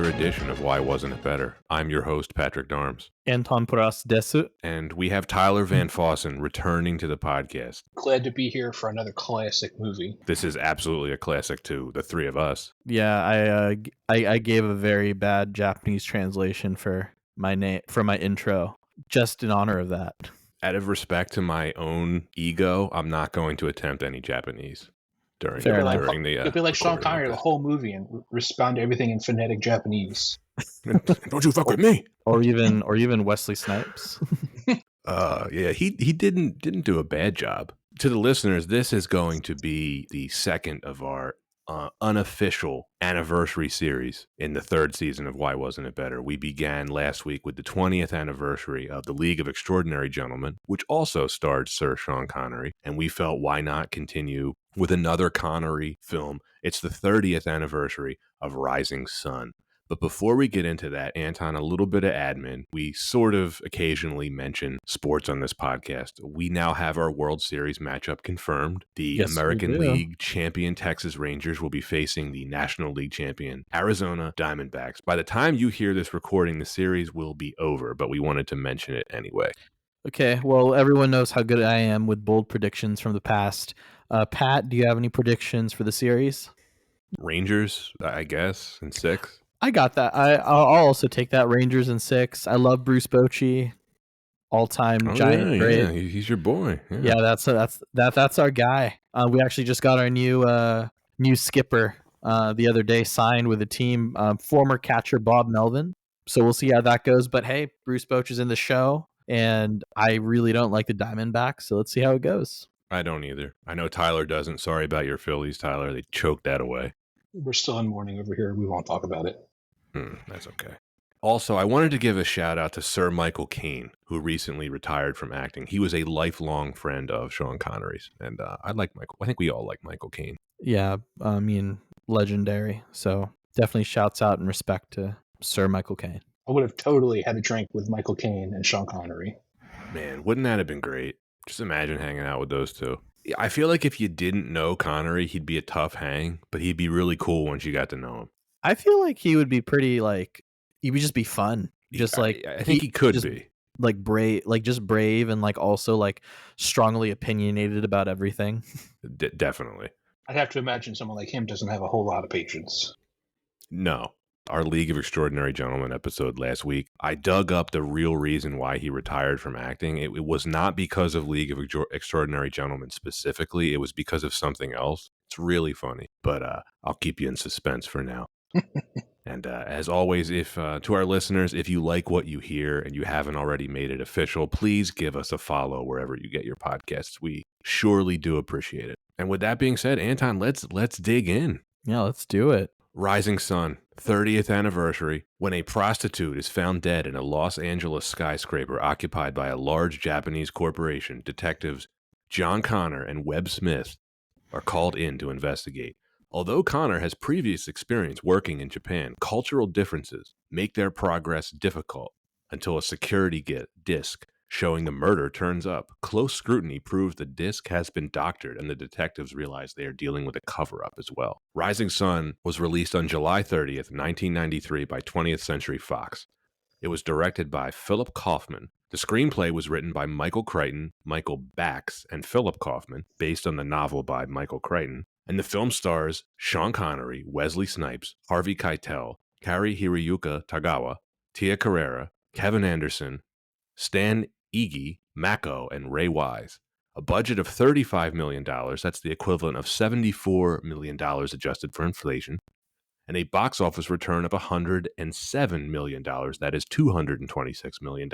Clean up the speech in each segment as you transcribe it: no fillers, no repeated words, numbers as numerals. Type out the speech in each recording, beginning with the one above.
edition of Why Wasn't It Better? I'm your host, Patrick Darms. Anton Pras Desu. And we have Tyler Van Fossen returning to the podcast. Glad to be here for another classic movie. This is absolutely a classic to the three of us. Yeah, I gave a very bad Japanese translation for my name for my intro, just in honor of that. Out of respect to my own ego, I'm not going to attempt any Japanese during You'll the be like Sean Connery the whole movie and respond to everything in phonetic Japanese. Don't you fuck with me. Or even Wesley Snipes. Yeah, he didn't do a bad job. To the listeners, this is going to be the second of our unofficial anniversary series in the third season of Why Wasn't It Better? We began last week with the 20th anniversary of The League of Extraordinary Gentlemen, which also starred Sir Sean Connery, and we felt why not continue with another Connery film. It's the 30th anniversary of Rising Sun. But before we get into that, Anton, a little bit of admin. We sort of occasionally mention sports on this podcast. We now have our World Series matchup confirmed. The American League champion Texas Rangers will be facing the National League champion Arizona Diamondbacks. By the time you hear this recording, the series will be over, but we wanted to mention it anyway. Okay, well, everyone knows how good I am with bold predictions from the past. Pat, do you have any predictions for the series? Rangers, I guess, in 6. I got that. I'll also take that. Rangers in 6. I love Bruce Bochy, all-time Giant great. Yeah, he's your boy. Yeah, that's our guy. We actually just got our new skipper the other day, signed with the team, former catcher Bob Melvin. So we'll see how that goes. But hey, Bruce Bochy is in the show, and I really don't like the Diamondbacks. So let's see how it goes. I don't either. I know Tyler doesn't. Sorry about your Phillies, Tyler. They choked that away. We're still in mourning over here. We won't talk about it. That's okay. Also, I wanted to give a shout out to Sir Michael Caine, who recently retired from acting. He was a lifelong friend of Sean Connery's, and I like Michael. I think we all like Michael Caine. Yeah, I mean, legendary. So definitely shouts out and respect to Sir Michael Caine. I would have totally had a drink with Michael Caine and Sean Connery. Man, wouldn't that have been great? Just imagine hanging out with those two. I feel like if you didn't know Connery, he'd be a tough hang, but he'd be really cool once you got to know him. I feel like he would be pretty, he would just be fun. Just I think he could be. Brave and also strongly opinionated about everything. Definitely. I'd have to imagine someone like him doesn't have a whole lot of patience. No. Our League of Extraordinary Gentlemen episode last week, I dug up the real reason why he retired from acting. It was not because of League of Extraordinary Gentlemen specifically. It was because of something else. It's really funny, but I'll keep you in suspense for now. And as always, if to our listeners, if you like what you hear and you haven't already made it official, please give us a follow wherever you get your podcasts. We surely do appreciate it. And with that being said, Anton, let's dig in. Yeah, let's do it. Rising Sun, 30th anniversary, when a prostitute is found dead in a Los Angeles skyscraper occupied by a large Japanese corporation, detectives John Connor and Webb Smith are called in to investigate. Although Connor has previous experience working in Japan, cultural differences make their progress difficult until a security disc showing the murder turns up. Close scrutiny proves the disc has been doctored, and the detectives realize they are dealing with a cover-up as well. Rising Sun was released on July 30th, 1993 by 20th Century Fox. It was directed by Philip Kaufman. The screenplay was written by Michael Crichton, Michael Bax, and Philip Kaufman, based on the novel by Michael Crichton. And the film stars Sean Connery, Wesley Snipes, Harvey Keitel, Kari Hiroyuka Tagawa, Tia Carrera, Kevin Anderson, Stan Iggy, Mako, and Ray Wise. A budget of $35 million, that's the equivalent of $74 million adjusted for inflation, and a box office return of $107 million, that is $226 million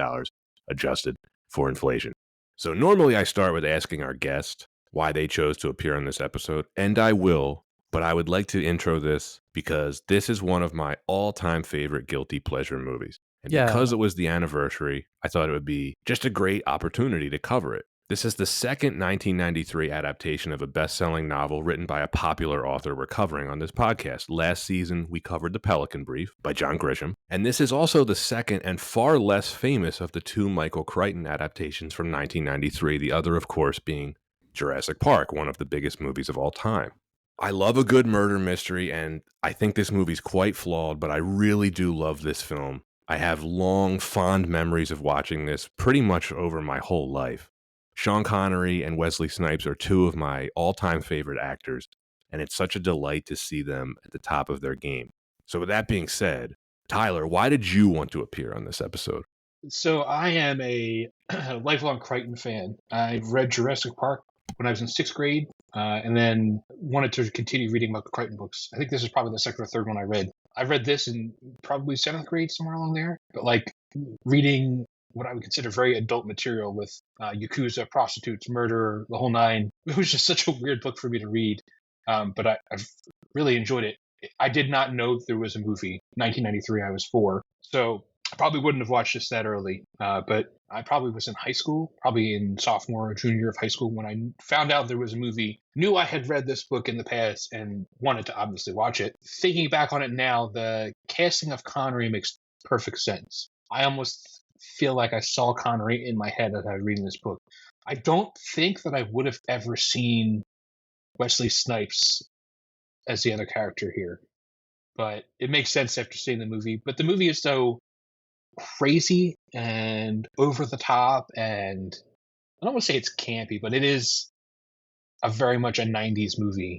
adjusted for inflation. So normally I start with asking our guest why they chose to appear on this episode, and I will, but I would like to intro this because this is one of my all-time favorite guilty pleasure movies. And because it was the anniversary, I thought it would be just a great opportunity to cover it. This is the second 1993 adaptation of a best-selling novel written by a popular author we're covering on this podcast. Last season, we covered The Pelican Brief by John Grisham, and this is also the second and far less famous of the two Michael Crichton adaptations from 1993, the other, of course, being Jurassic Park, one of the biggest movies of all time. I love a good murder mystery, and I think this movie's quite flawed, but I really do love this film. I have long, fond memories of watching this pretty much over my whole life. Sean Connery and Wesley Snipes are two of my all-time favorite actors, and it's such a delight to see them at the top of their game. So with that being said, Tyler, why did you want to appear on this episode? So I am a lifelong Crichton fan. I read Jurassic Park when I was in sixth grade, and then wanted to continue reading Michael Crichton books. I think this is probably the second or third one I read. I read this in probably seventh grade, somewhere along there. But like reading what I would consider very adult material with yakuza, prostitutes, murder, the whole nine. It was just such a weird book for me to read, but I've really enjoyed it. I did not know there was a movie. 1993, I was 4, so I probably wouldn't have watched this that early, but I probably was in high school, probably in sophomore or junior year of high school when I found out there was a movie. Knew I had read this book in the past and wanted to obviously watch it. Thinking back on it now, the casting of Connery makes perfect sense. I almost feel like I saw Connery in my head as I was reading this book. I don't think that I would have ever seen Wesley Snipes as the other character here, but it makes sense after seeing the movie. But the movie is so crazy and over the top, and I don't want to say it's campy, but it is a very much a 90s movie.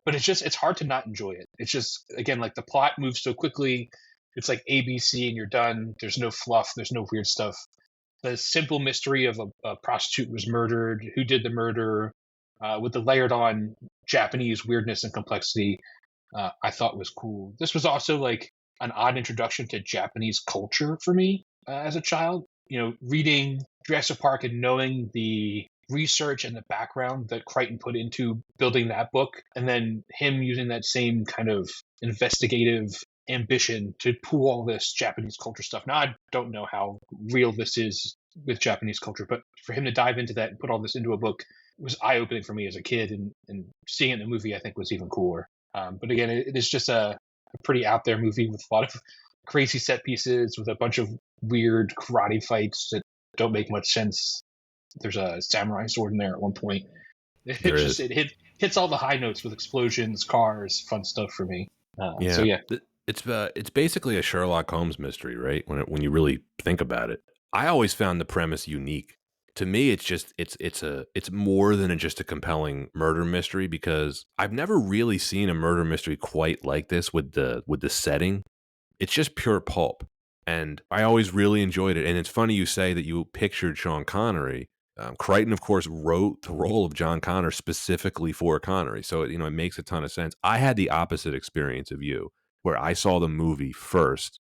But it's hard to not enjoy it. It's just, again, like the plot moves so quickly. It's like ABC and you're done. There's no fluff. There's no weird stuff. The simple mystery of a prostitute was murdered, who did the murder, with the layered on Japanese weirdness and complexity, I thought was cool. This was also like an odd introduction to Japanese culture for me as a child. Reading Jurassic Park and knowing the research and the background that Crichton put into building that book, and then him using that same kind of investigative ambition to pull all this Japanese culture stuff. Now, I don't know how real this is with Japanese culture, but for him to dive into that and put all this into a book was eye-opening for me as a kid, and seeing it in the movie, I think, was even cooler. But again, it is just a pretty out there movie with a lot of crazy set pieces, with a bunch of weird karate fights that don't make much sense. There's a samurai sword in there at one point. It hits all the high notes with explosions, cars, fun stuff for me. So yeah. It's basically a Sherlock Holmes mystery, right? When you really think about it. I always found the premise unique. To me, it's more than just a compelling murder mystery, because I've never really seen a murder mystery quite like this with the setting. It's just pure pulp, and I always really enjoyed it. And it's funny you say that you pictured Sean Connery. Crichton, of course, wrote the role of John Connor specifically for Connery, so it makes a ton of sense. I had the opposite experience of you, where I saw the movie first,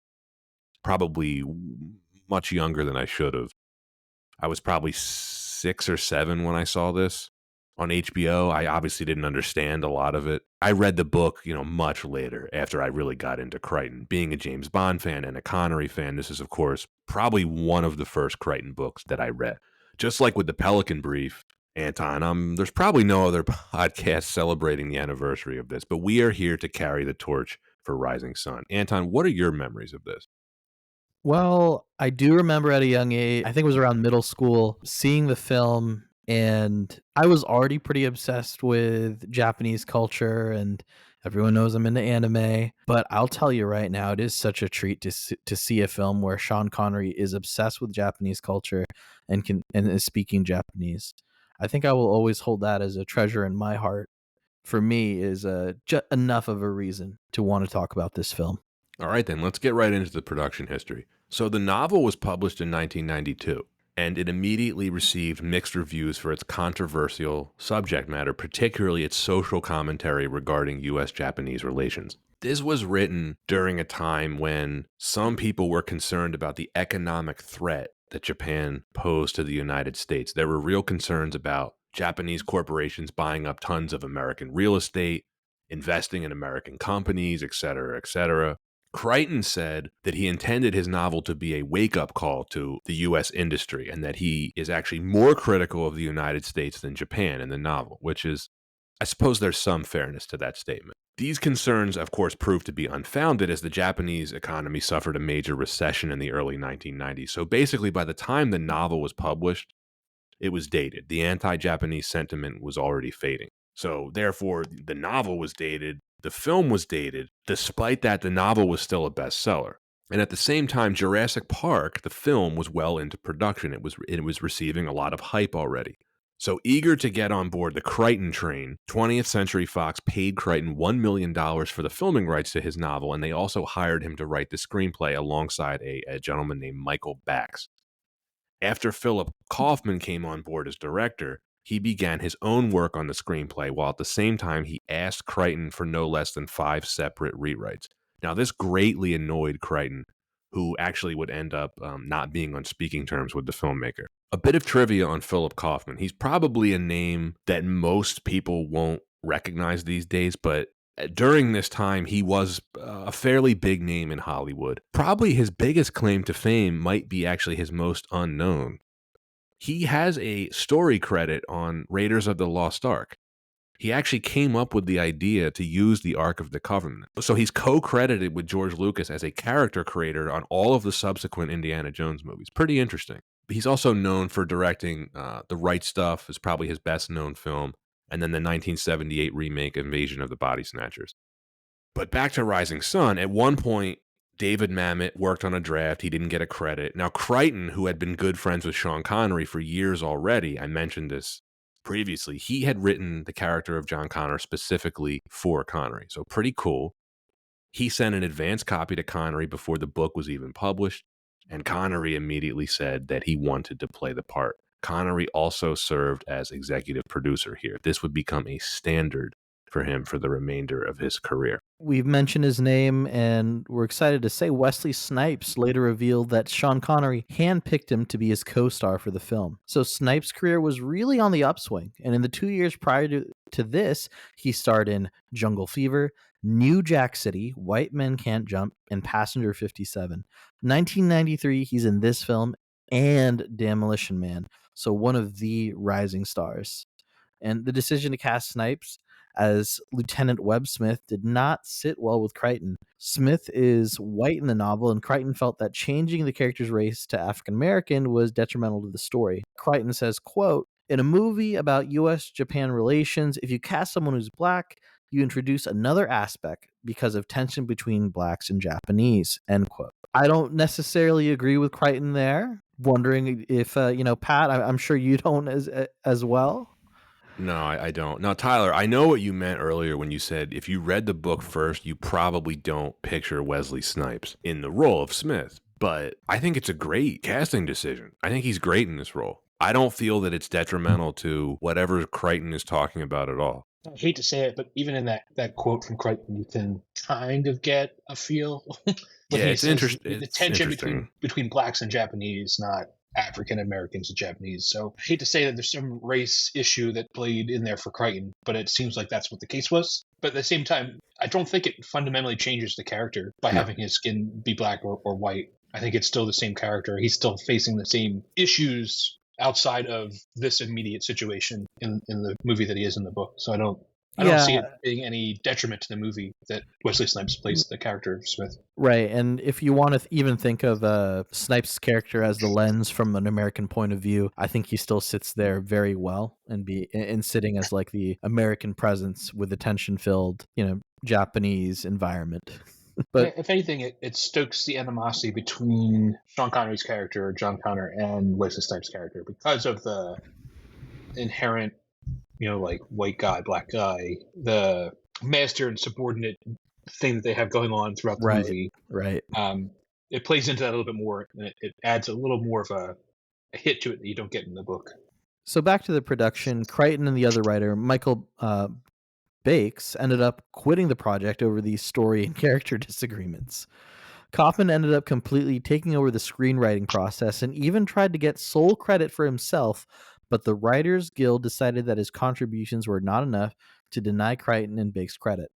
probably much younger than I should have. I was probably 6 or 7 when I saw this on HBO. I obviously didn't understand a lot of it. I read the book, much later, after I really got into Crichton. Being a James Bond fan and a Connery fan, this is, of course, probably one of the first Crichton books that I read. Just like with the Pelican Brief, Anton, there's probably no other podcast celebrating the anniversary of this, but we are here to carry the torch for Rising Sun. Anton, what are your memories of this? Well, I do remember at a young age, I think it was around middle school, seeing the film, and I was already pretty obsessed with Japanese culture, and everyone knows I'm into anime. But I'll tell you right now, it is such a treat to see a film where Sean Connery is obsessed with Japanese culture and is speaking Japanese. I think I will always hold that as a treasure in my heart. For me, is enough of a reason to want to talk about this film. All right, then, let's get right into the production history. So the novel was published in 1992, and it immediately received mixed reviews for its controversial subject matter, particularly its social commentary regarding U.S. Japanese relations. This was written during a time when some people were concerned about the economic threat that Japan posed to the United States. There were real concerns about Japanese corporations buying up tons of American real estate, investing in American companies, et cetera, et cetera. Crichton said that he intended his novel to be a wake-up call to the U.S. industry, and that he is actually more critical of the United States than Japan in the novel, which is, I suppose there's some fairness to that statement. These concerns, of course, proved to be unfounded, as the Japanese economy suffered a major recession in the early 1990s. So basically, by the time the novel was published, it was dated. The anti-Japanese sentiment was already fading. So therefore, the novel was dated, the film was dated. Despite that, the novel was still a bestseller. And at the same time, Jurassic Park, the film, was well into production. It was receiving a lot of hype already. So eager to get on board the Crichton train, 20th Century Fox paid Crichton $1 million for the filming rights to his novel, and they also hired him to write the screenplay alongside a gentleman named Michael Bax. After Philip Kaufman came on board as director, he began his own work on the screenplay, while at the same time he asked Crichton for no less than 5 separate rewrites. Now, this greatly annoyed Crichton, who actually would end up not being on speaking terms with the filmmaker. A bit of trivia on Philip Kaufman. He's probably a name that most people won't recognize these days, but during this time, he was a fairly big name in Hollywood. Probably his biggest claim to fame might be actually his most unknown. He has a story credit on Raiders of the Lost Ark. He actually came up with the idea to use the Ark of the Covenant. So he's co-credited with George Lucas as a character creator on all of the subsequent Indiana Jones movies. Pretty interesting. He's also known for directing The Right Stuff, is probably his best known film, and then the 1978 remake Invasion of the Body Snatchers. But back to Rising Sun, at one point, David Mamet worked on a draft. He didn't get a credit. Now, Crichton, who had been good friends with Sean Connery for years already, I mentioned this previously, he had written the character of John Connor specifically for Connery. So pretty cool. He sent an advance copy to Connery before the book was even published, and Connery immediately said that he wanted to play the part. Connery also served as executive producer here. This would become a standard for him for the remainder of his career. We've mentioned his name, and we're excited to say Wesley Snipes later revealed that Sean Connery handpicked him to be his co-star for the film. So Snipes' career was really on the upswing, and in the 2 years prior to this, he starred in Jungle Fever, New Jack City, White Men Can't Jump, and Passenger 57. 1993, he's in this film and Demolition Man, so one of the rising stars. And the decision to cast Snipes as Lieutenant Webb Smith did not sit well with Crichton. Smith is white in the novel, and Crichton felt that changing the character's race to African American was detrimental to the story. Crichton says, quote, "In a movie about U.S. Japan relations, if you cast someone who's black, you introduce another aspect because of tension between blacks and Japanese," end quote. I don't necessarily agree with Crichton there. Wondering if, Pat, I'm sure you don't as well. No, I don't. Now, Tyler, I know what you meant earlier when you said if you read the book first, you probably don't picture Wesley Snipes in the role of Smith. But I think it's a great casting decision. I think he's great in this role. I don't feel that it's detrimental to whatever Crichton is talking about at all. I hate to say it, but even in that quote from Crichton, you can kind of get a feel. Yeah, it's interesting. The tension between blacks and Japanese, not African Americans and Japanese. So I hate to say that there's some race issue that played in there for Crichton, but it seems like that's what the case was. But at the same time, I don't think it fundamentally changes the character by having his skin be black or white. I think it's still the same character. He's still facing the same issues outside of this immediate situation in the movie that he is in the book. So I don't see it being any detriment to the movie that Wesley Snipes plays the character of Smith. Right, and if you want to even think of Snipes' character as the lens from an American point of view, I think he still sits there very well and sitting as like the American presence with the tension-filled, Japanese environment. But if anything, it stokes the animosity between Sean Connery's character, John Connor, and Wesley Snipes' character because of the inherent, like white guy, black guy, the master and subordinate thing that they have going on throughout the movie. Right. It plays into that a little bit more, and it adds a little more of a hit to it that you don't get in the book. So back to the production, Crichton and the other writer, Michael Bakes, ended up quitting the project over these story and character disagreements. Kaufman ended up completely taking over the screenwriting process and even tried to get sole credit for himself, but the Writers Guild decided that his contributions were not enough to deny Crichton and Bakes credit.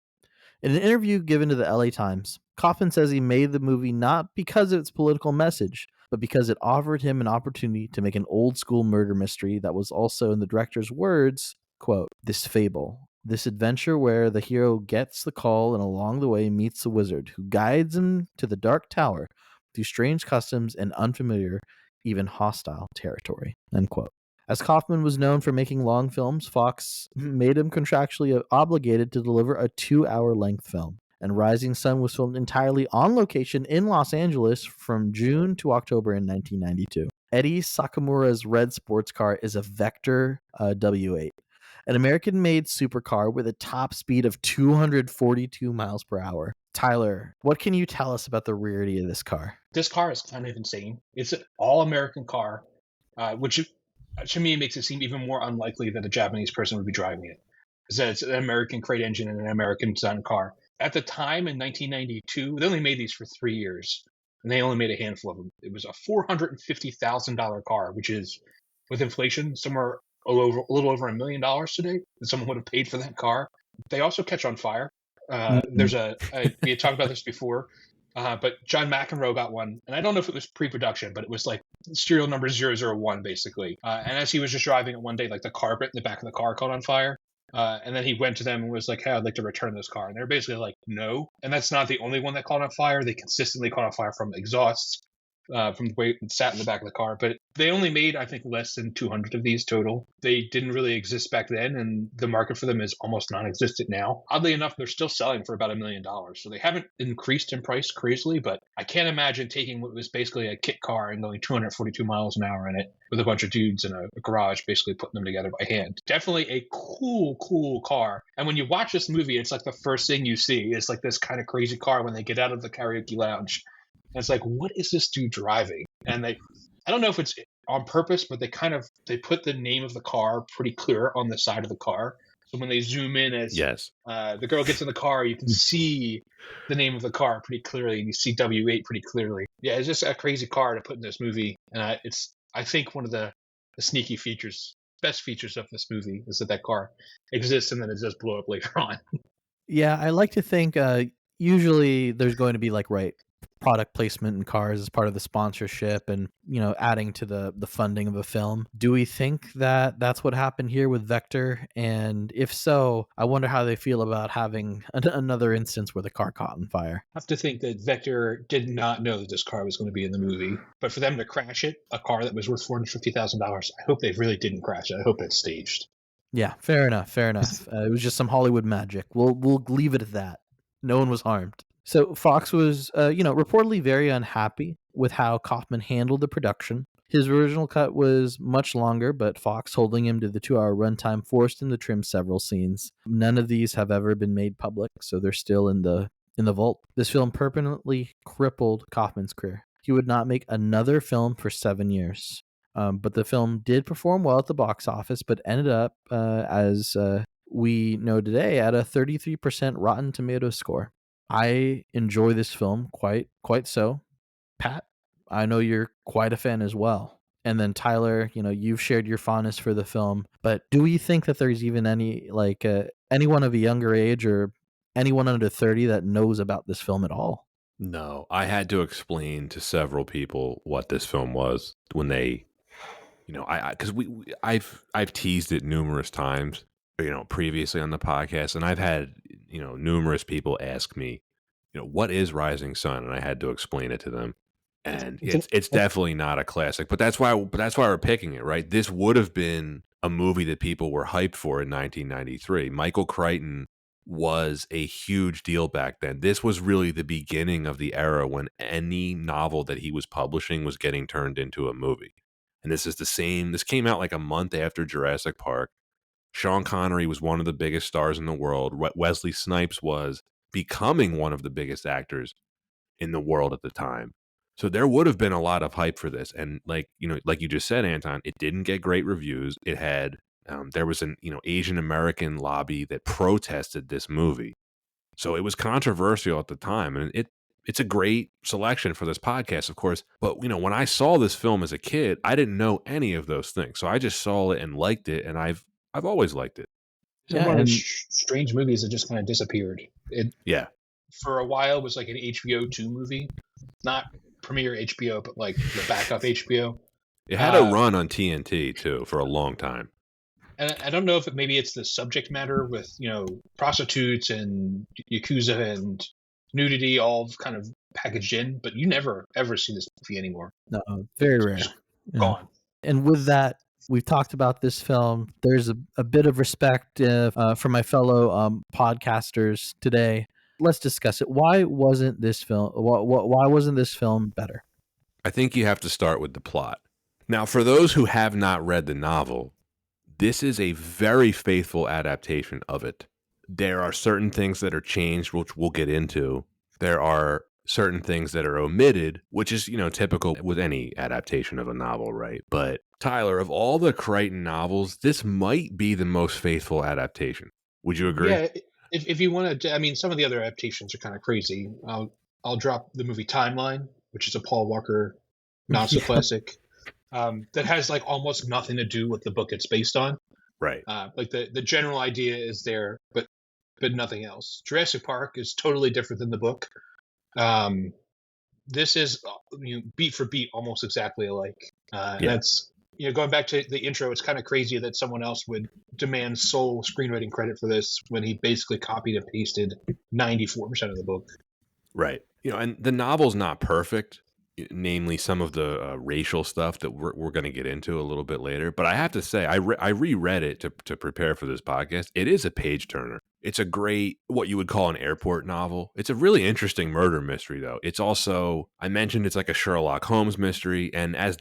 In an interview given to the LA Times, Kaufman says he made the movie not because of its political message, but because it offered him an opportunity to make an old-school murder mystery that was also, in the director's words, quote, "this fable, this adventure where the hero gets the call and along the way meets the wizard who guides him to the Dark Tower through strange customs and unfamiliar, even hostile territory," end quote. As Kaufman was known for making long films, Fox made him contractually obligated to deliver a 2-hour length film. And Rising Sun was filmed entirely on location in Los Angeles from June to October in 1992. Eddie Sakamura's red sports car is a Vector W8, an American-made supercar with a top speed of 242 miles per hour. Tyler, what can you tell us about the rarity of this car? This car is kind of insane. It's an all-American car, which to me makes it seem even more unlikely that a Japanese person would be driving it. It's an American crate engine and an American design car. At the time in 1992, they only made these for 3 years, and they only made a handful of them. It was a $450,000 car, which is, with inflation, somewhere a little over $1 million today that someone would have paid for that car. They also catch on fire. We had talked about this before, but John McEnroe got one, and I don't know if it was pre-production, but it was like serial number 001, basically. And as he was just driving it one day, like the carpet in the back of the car caught on fire. And then he went to them and was like, hey, I'd like to return this car. And they're basically like, no. And that's not the only one that caught on fire. They consistently caught on fire from exhausts, from the way it sat in the back of the car. But they only made, I think, less than 200 of these total. They didn't really exist back then, and the market for them is almost non-existent now. Oddly enough, they're still selling for about $1 million. So they haven't increased in price crazily, but I can't imagine taking what was basically a kit car and going 242 miles an hour in it with a bunch of dudes in a garage, basically putting them together by hand. Definitely a cool car. And when you watch this movie, it's like the first thing you see is like this kind of crazy car when they get out of the karaoke lounge. And it's like, what is this dude driving? And I don't know if it's on purpose, but they put the name of the car pretty clear on the side of the car. So when they zoom in as the girl gets in the car, you can see the name of the car pretty clearly, and you see W8 pretty clearly. Yeah, it's just a crazy car to put in this movie. And it's, I think, one of the sneaky features, best features of this movie is that car exists and then it does blow up later on. Yeah, I like to think usually there's going to be product placement in cars as part of the sponsorship and, adding to the funding of a film. Do we think that that's what happened here with Vector? And if so, I wonder how they feel about having another instance where the car caught on fire. I have to think that Vector did not know that this car was going to be in the movie. But for them to crash it, a car that was worth $450,000, I hope they really didn't crash it. I hope it's staged. Yeah, fair enough. It was just some Hollywood magic. We'll leave it at that. No one was harmed. So Fox was, reportedly very unhappy with how Kaufman handled the production. His original cut was much longer, but Fox, holding him to the 2-hour runtime, forced him to trim several scenes. None of these have ever been made public, so they're still in the vault. This film permanently crippled Kaufman's career. He would not make another film for 7 years. But the film did perform well at the box office, but ended up, as we know today, at a 33% Rotten Tomatoes score. I enjoy this film quite so. Pat, I know you're quite a fan as well. And then Tyler, you've shared your fondness for the film. But do we think that there's even anyone of a younger age or anyone under 30 that knows about this film at all? No, I had to explain to several people what this film was when they, because I've teased it numerous times, previously on the podcast, and I've had, numerous people ask me, what is Rising Sun, and I had to explain it to them. And it's definitely not a classic, but that's why we're picking it, right? This would have been a movie that people were hyped for in 1993. Michael Crichton was a huge deal back then. This was really the beginning of the era when any novel that he was publishing was getting turned into a movie. And this came out like a month after Jurassic Park. Sean Connery was one of the biggest stars in the world. Wesley Snipes was becoming one of the biggest actors in the world at the time. So there would have been a lot of hype for this. And like you just said, Anton, it didn't get great reviews. It had, there was an, Asian American lobby that protested this movie. So it was controversial at the time. And it's a great selection for this podcast, of course. But, when I saw this film as a kid, I didn't know any of those things. So I just saw it and liked it. And I've always liked it. It's one of those strange movies that just kind of disappeared. For a while, it was like an HBO 2 movie. Not premiere HBO, but like the backup HBO. It had a run on TNT, too, for a long time. And I don't know if maybe it's the subject matter with, prostitutes and Yakuza and nudity all kind of packaged in, but you never, ever see this movie anymore. No, very rare. Gone. And with that We've talked about this film. There's a bit of respect for my fellow podcasters today. Let's discuss it. Why wasn't this film? Why wasn't this film better? I think you have to start with the plot. Now, for those who have not read the novel, this is a very faithful adaptation of it. There are certain things that are changed, which we'll get into. There are certain things that are omitted, which is, typical with any adaptation of a novel, right? But Tyler, of all the Crichton novels, this might be the most faithful adaptation. Would you agree? Yeah, if you want to, I mean, some of the other adaptations are kind of crazy. I'll drop the movie Timeline, which is a Paul Walker non-so classic that has like almost nothing to do with the book it's based on. Right. Like the general idea is there, but nothing else. Jurassic Park is totally different than the book. This is beat for beat almost exactly alike. That's going back to the intro. It's kind of crazy that someone else would demand sole screenwriting credit for this when he basically copied and pasted 94% of the book. Right. And the novel's not perfect, namely some of the racial stuff that we're going to get into a little bit later. But I have to say, I reread it to prepare for this podcast. It is a page turner. It's a great, what you would call an airport novel. It's a really interesting murder mystery, though. It's also, I mentioned it's like a Sherlock Holmes mystery. And as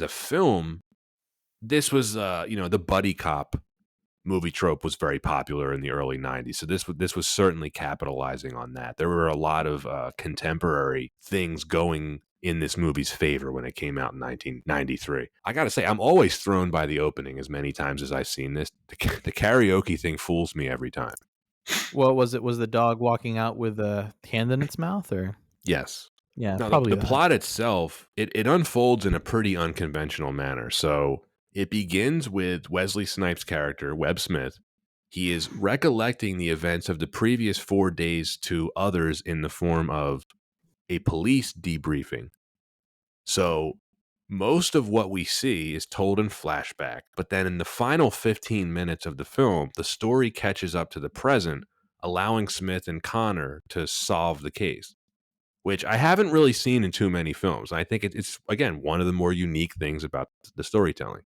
a film, this was, the buddy cop movie trope was very popular in the early 90s. So this was certainly capitalizing on that. There were a lot of contemporary things going in this movie's favor when it came out in 1993. I got to say, I'm always thrown by the opening as many times as I've seen this. The karaoke thing fools me every time. What was it? Was the dog walking out with a hand in its mouth, or? Yes. Yeah, now, probably the plot itself, it unfolds in a pretty unconventional manner. So it begins with Wesley Snipes' character, Webb Smith. He is recollecting the events of the previous 4 days to others in the form of a police debriefing. So most of what we see is told in flashback, but then in the final 15 minutes of the film, the story catches up to the present, allowing Smith and Connor to solve the case, which I haven't really seen in too many films. I think it's, again, one of the more unique things about the storytelling.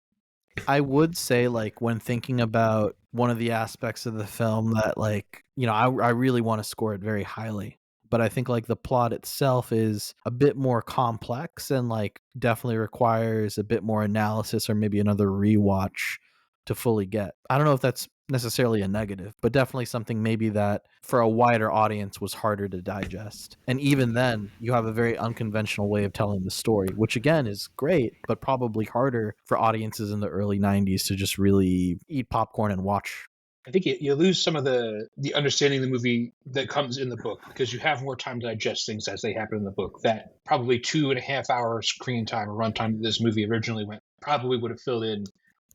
I would say, like, when thinking about one of the aspects of the film that, like, I really want to score it very highly. But I think, like, the plot itself is a bit more complex and, like, definitely requires a bit more analysis or maybe another rewatch to fully get. I don't know if that's necessarily a negative, but definitely something maybe that for a wider audience was harder to digest. And even then, you have a very unconventional way of telling the story, which again is great, but probably harder for audiences in the early 90s to just really eat popcorn and watch. I think you lose some of the understanding of the movie that comes in the book because you have more time to digest things as they happen in the book. That probably 2.5 hours screen time or runtime that this movie originally went probably would have filled in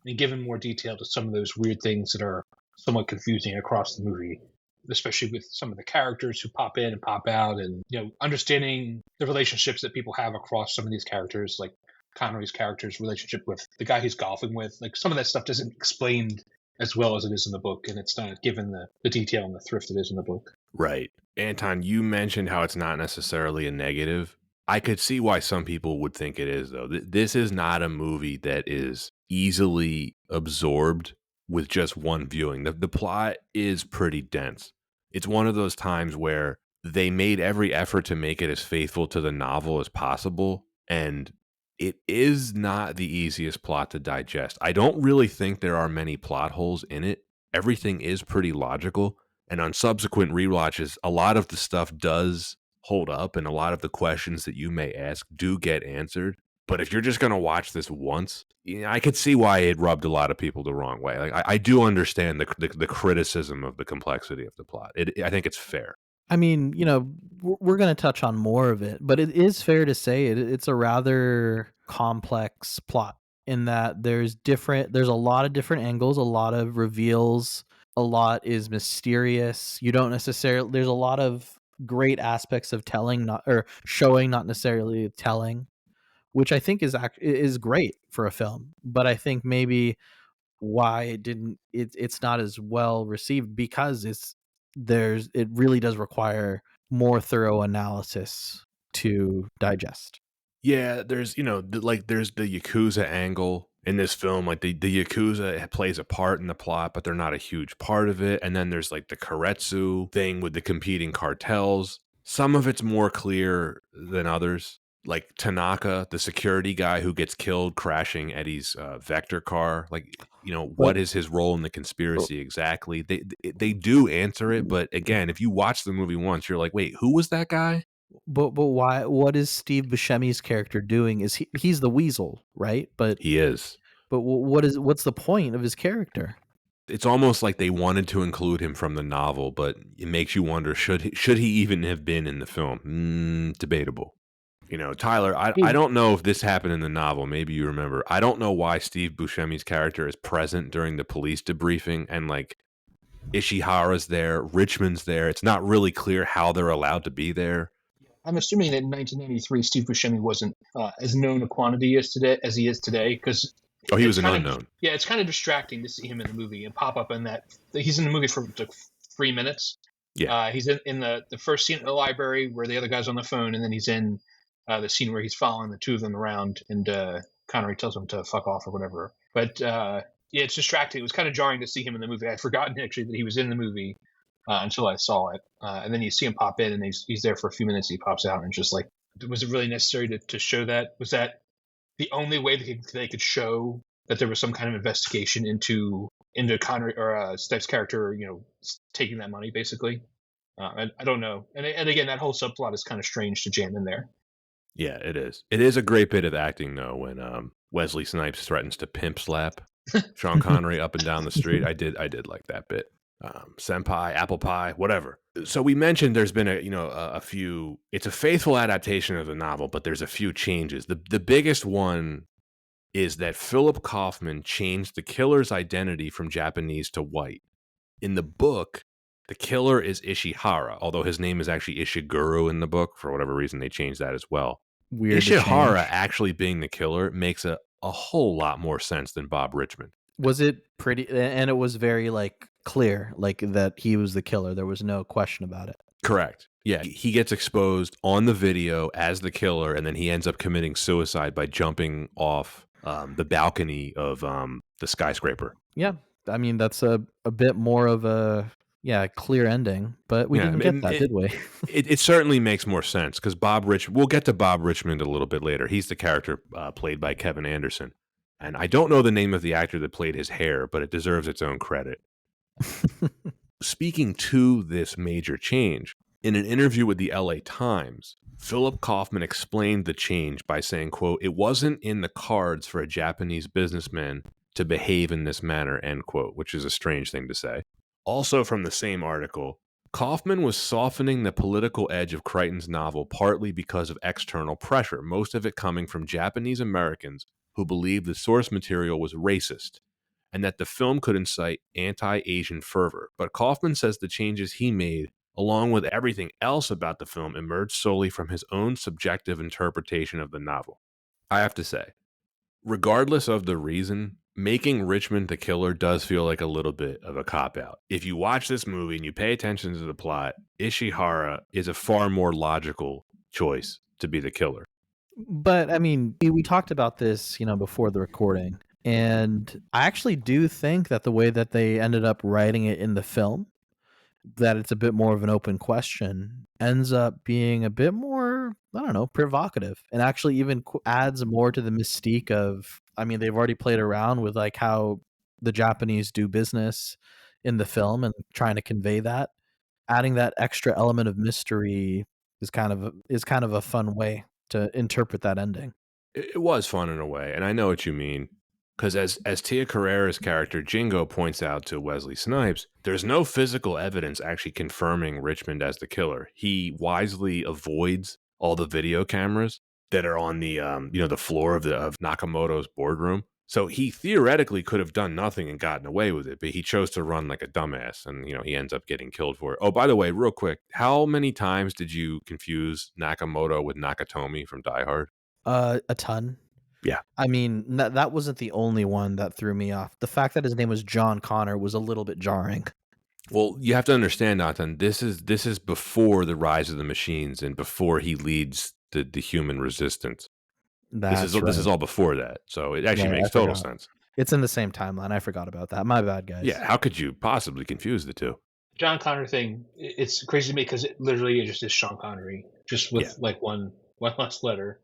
and given more detail to some of those weird things that are somewhat confusing across the movie, especially with some of the characters who pop in and pop out, and understanding the relationships that people have across some of these characters, like Connery's character's relationship with the guy he's golfing with. Like, some of that stuff isn't explained as well as it is in the book, and it's not given the detail and the thrift it is in the book. Right. Anton, you mentioned how it's not necessarily a negative. I could see why some people would think it is, though. This is not a movie that is easily absorbed with just one viewing. The plot is pretty dense. It's one of those times where they made every effort to make it as faithful to the novel as possible, and it is not the easiest plot to digest. I don't really think there are many plot holes in it. Everything is pretty logical, and on subsequent rewatches, a lot of the stuff does hold up, and a lot of the questions that you may ask do get answered. But if you're just going to watch this once, I could see why it rubbed a lot of people the wrong way. Like, I do understand the criticism of the complexity of the plot. I think it's fair. I mean, we're going to touch on more of it, but it is fair to say it's a rather complex plot in that there's a lot of different angles, a lot of reveals, a lot is mysterious. There's a lot of great aspects of telling, or showing, not necessarily telling, which I think is great for a film. But I think maybe why it's not as well received because it really does require more thorough analysis to digest. Yeah, there's there's the Yakuza angle, in this film, like the Yakuza plays a part in the plot, but they're not a huge part of it. And then there's like the Karetsu thing with the competing cartels. Some of it's more clear than others. Like Tanaka, the security guy who gets killed crashing Eddie's Vector car. Like, what is his role in the conspiracy exactly? They do answer it, but again, if you watch the movie once, you're like, wait, who was that guy? But why? What is Steve Buscemi's character doing? Is he's the Weasel, right? But He is. But what's the point of his character? It's almost like they wanted to include him from the novel, but it makes you wonder, should he even have been in the film? Debatable. Tyler, I don't know if this happened in the novel. Maybe you remember. I don't know why Steve Buscemi's character is present during the police debriefing, and like Ishihara's there, Richmond's there. It's not really clear how they're allowed to be there. I'm assuming that in 1993, Steve Buscemi wasn't as known a quantity as he is today, because he was an unknown. Yeah, it's kind of distracting to see him in the movie and pop up in that. He's in the movie for like 3 minutes. Yeah, he's in the first scene at the library where the other guy's on the phone, and then he's in the scene where he's following the two of them around, and Connery tells him to fuck off or whatever. But yeah, it's distracting. It was kind of jarring to see him in the movie. I'd forgotten actually that he was in the movie until I saw it. And then you see him pop in, and he's there for a few minutes. He pops out, and just like, was it really necessary to show that? Was that the only way they could show that there was some kind of investigation into Connery or Snipes' character, taking that money, basically? I don't know. And again, that whole subplot is kind of strange to jam in there. Yeah, it is. It is a great bit of acting, though, when Wesley Snipes threatens to pimp slap Sean Connery up and down the street. I did like that bit. Senpai, apple pie, whatever. So we mentioned there's been a few. It's a faithful adaptation of the novel, but there's a few changes. The biggest one is that Philip Kaufman changed the killer's identity from Japanese to white. In the book, the killer is Ishihara, although his name is actually Ishiguro in the book. For whatever reason, they changed that as well. Weird. Ishihara actually being the killer makes a whole lot more sense than Bob Richmond. Was it pretty? And it was very clear, that he was the killer. There was no question about it. Correct. Yeah, he gets exposed on the video as the killer, and then he ends up committing suicide by jumping off the balcony of the skyscraper. Yeah, I mean, that's a bit more of a clear ending, but we didn't get that, did we? It certainly makes more sense because we'll get to Bob Richmond a little bit later. He's the character played by Kevin Anderson. And I don't know the name of the actor that played his hair, but it deserves its own credit. Speaking to this major change, in an interview with the LA Times, Philip Kaufman explained the change by saying, quote, "It wasn't in the cards for a Japanese businessman to behave in this manner," end quote, which is a strange thing to say. Also from the same article, Kaufman was softening the political edge of Crichton's novel partly because of external pressure, most of it coming from Japanese Americans who believed the source material was racist and that the film could incite anti-Asian fervor. But Kaufman says the changes he made, along with everything else about the film, emerged solely from his own subjective interpretation of the novel. I have to say, regardless of the reason, making Richmond the killer does feel like a little bit of a cop-out. If you watch this movie and you pay attention to the plot, Ishihara is a far more logical choice to be the killer. But I mean, we talked about this, before the recording, and I actually do think that the way that they ended up writing it in the film, that it's a bit more of an open question, ends up being a bit more, I don't know, provocative, and actually even adds more to the mystique of, I mean, they've already played around with how the Japanese do business in the film and trying to convey that. Adding that extra element of mystery is kind of a fun way to interpret that ending. It was fun in a way, and I know what you mean. Because as Tia Carrera's character Jingo points out to Wesley Snipes, there's no physical evidence actually confirming Richmond as the killer. He wisely avoids all the video cameras that are on the the floor of Nakamoto's boardroom. So he theoretically could have done nothing and gotten away with it, but he chose to run like a dumbass, and he ends up getting killed for it. Oh, by the way, real quick, how many times did you confuse Nakamoto with Nakatomi from Die Hard? A ton. Yeah. I mean, that wasn't the only one that threw me off. The fact that his name was John Connor was a little bit jarring. Well, you have to understand, Nathan, this is before the rise of the machines and before he leads the human resistance. That's This is right. all before that, so it actually Right, I makes total forgot. sense. It's in the same timeline. I forgot about that. My bad, Yeah, guys. how could you possibly confuse the two? John Connor thing, it's crazy to me because it literally just is Sean Connery, just Yeah. with like one less letter.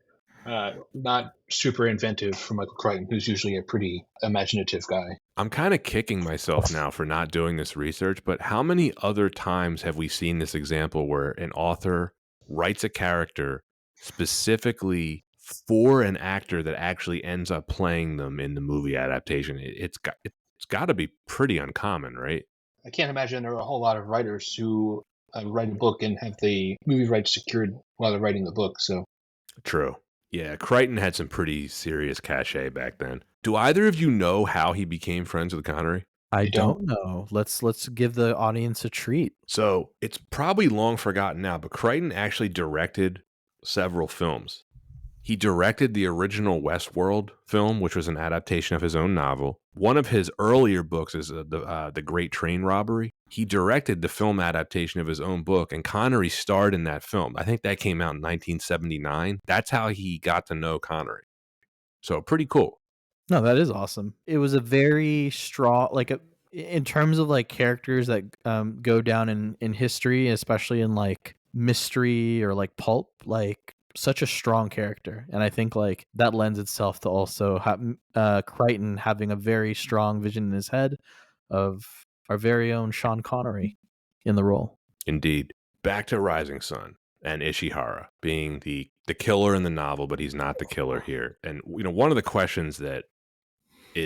Not super inventive for Michael Crichton, who's usually a pretty imaginative guy. I'm kind of kicking myself now for not doing this research, but how many other times have we seen this example where an author writes a character specifically for an actor that actually ends up playing them in the movie adaptation? It's got to be pretty uncommon, right? I can't imagine there are a whole lot of writers who write a book and have the movie rights secured while they're writing the book. So True. Yeah, Crichton had some pretty serious cachet back then. Do either of you know how he became friends with Connery? I I don't. don't know. Let's give the audience a treat. So it's probably long forgotten now, but Crichton actually directed several films. He directed the original Westworld film, which was an adaptation of his own novel. One of his earlier books is the Great Train Robbery. He directed the film adaptation of his own book, and Connery starred in that film. I think that came out in 1979. That's how he got to know Connery. So pretty cool. No, that is awesome. It was a very strong, like in terms of like characters that go down in history, especially in like mystery or like pulp, like such a strong character. And I think like that lends itself to also Crichton having a very strong vision in his head of our very own Sean Connery in the role. Indeed. Back to Rising Sun and Ishihara being the killer in the novel, but he's not the killer here. And one of the questions that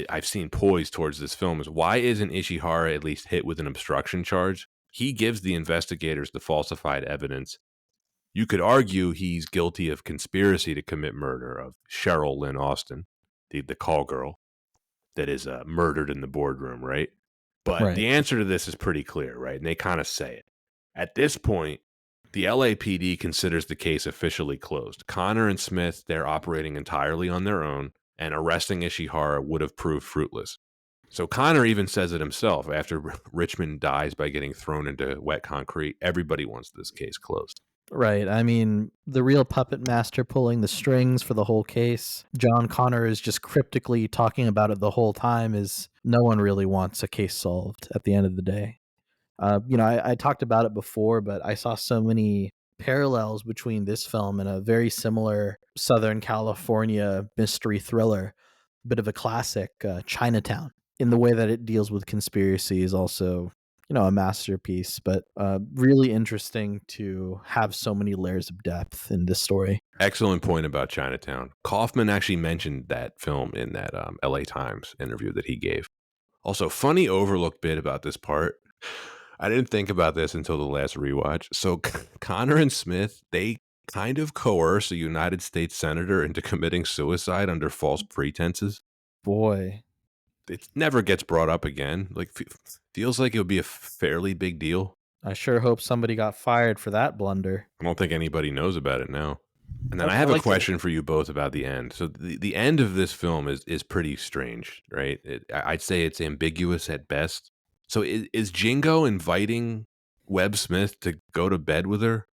I've seen poised towards this film is why isn't Ishihara at least hit with an obstruction charge? He gives the investigators the falsified evidence. You could argue he's guilty of conspiracy to commit murder of Cheryl Lynn Austin, the call girl that is murdered in the boardroom, right? But Right. the answer to this is pretty clear, right? And they kind of say it. At this point, the LAPD considers the case officially closed. Connor and Smith, they're operating entirely on their own, and arresting Ishihara would have proved fruitless. So Connor even says it himself. After Richmond dies by getting thrown into wet concrete, everybody wants this case closed. Right. I mean, the real puppet master pulling the strings for the whole case. John Connor is just cryptically talking about it the whole time. Is no one really wants a case solved at the end of the day. I talked about it before, but I saw so many parallels between this film and a very similar Southern California mystery thriller, bit of a classic, Chinatown, in the way that it deals with conspiracy is also, a masterpiece, but really interesting to have so many layers of depth in this story. Excellent point about Chinatown. Kaufman actually mentioned that film in that LA Times interview that he gave. Also, funny overlooked bit about this part. I didn't think about this until the last rewatch. So Connor and Smith, they kind of coerce a United States senator into committing suicide under false pretenses. Boy, It never gets brought up again. Like feels like it would be a fairly big deal. I sure hope somebody got fired for that blunder. I don't think anybody knows about it now. And then I I have a like the- question for you both about the end. So the end of this film is pretty strange, right? I'd say it's ambiguous at best. So is Jingo inviting Webb Smith to go to bed with her?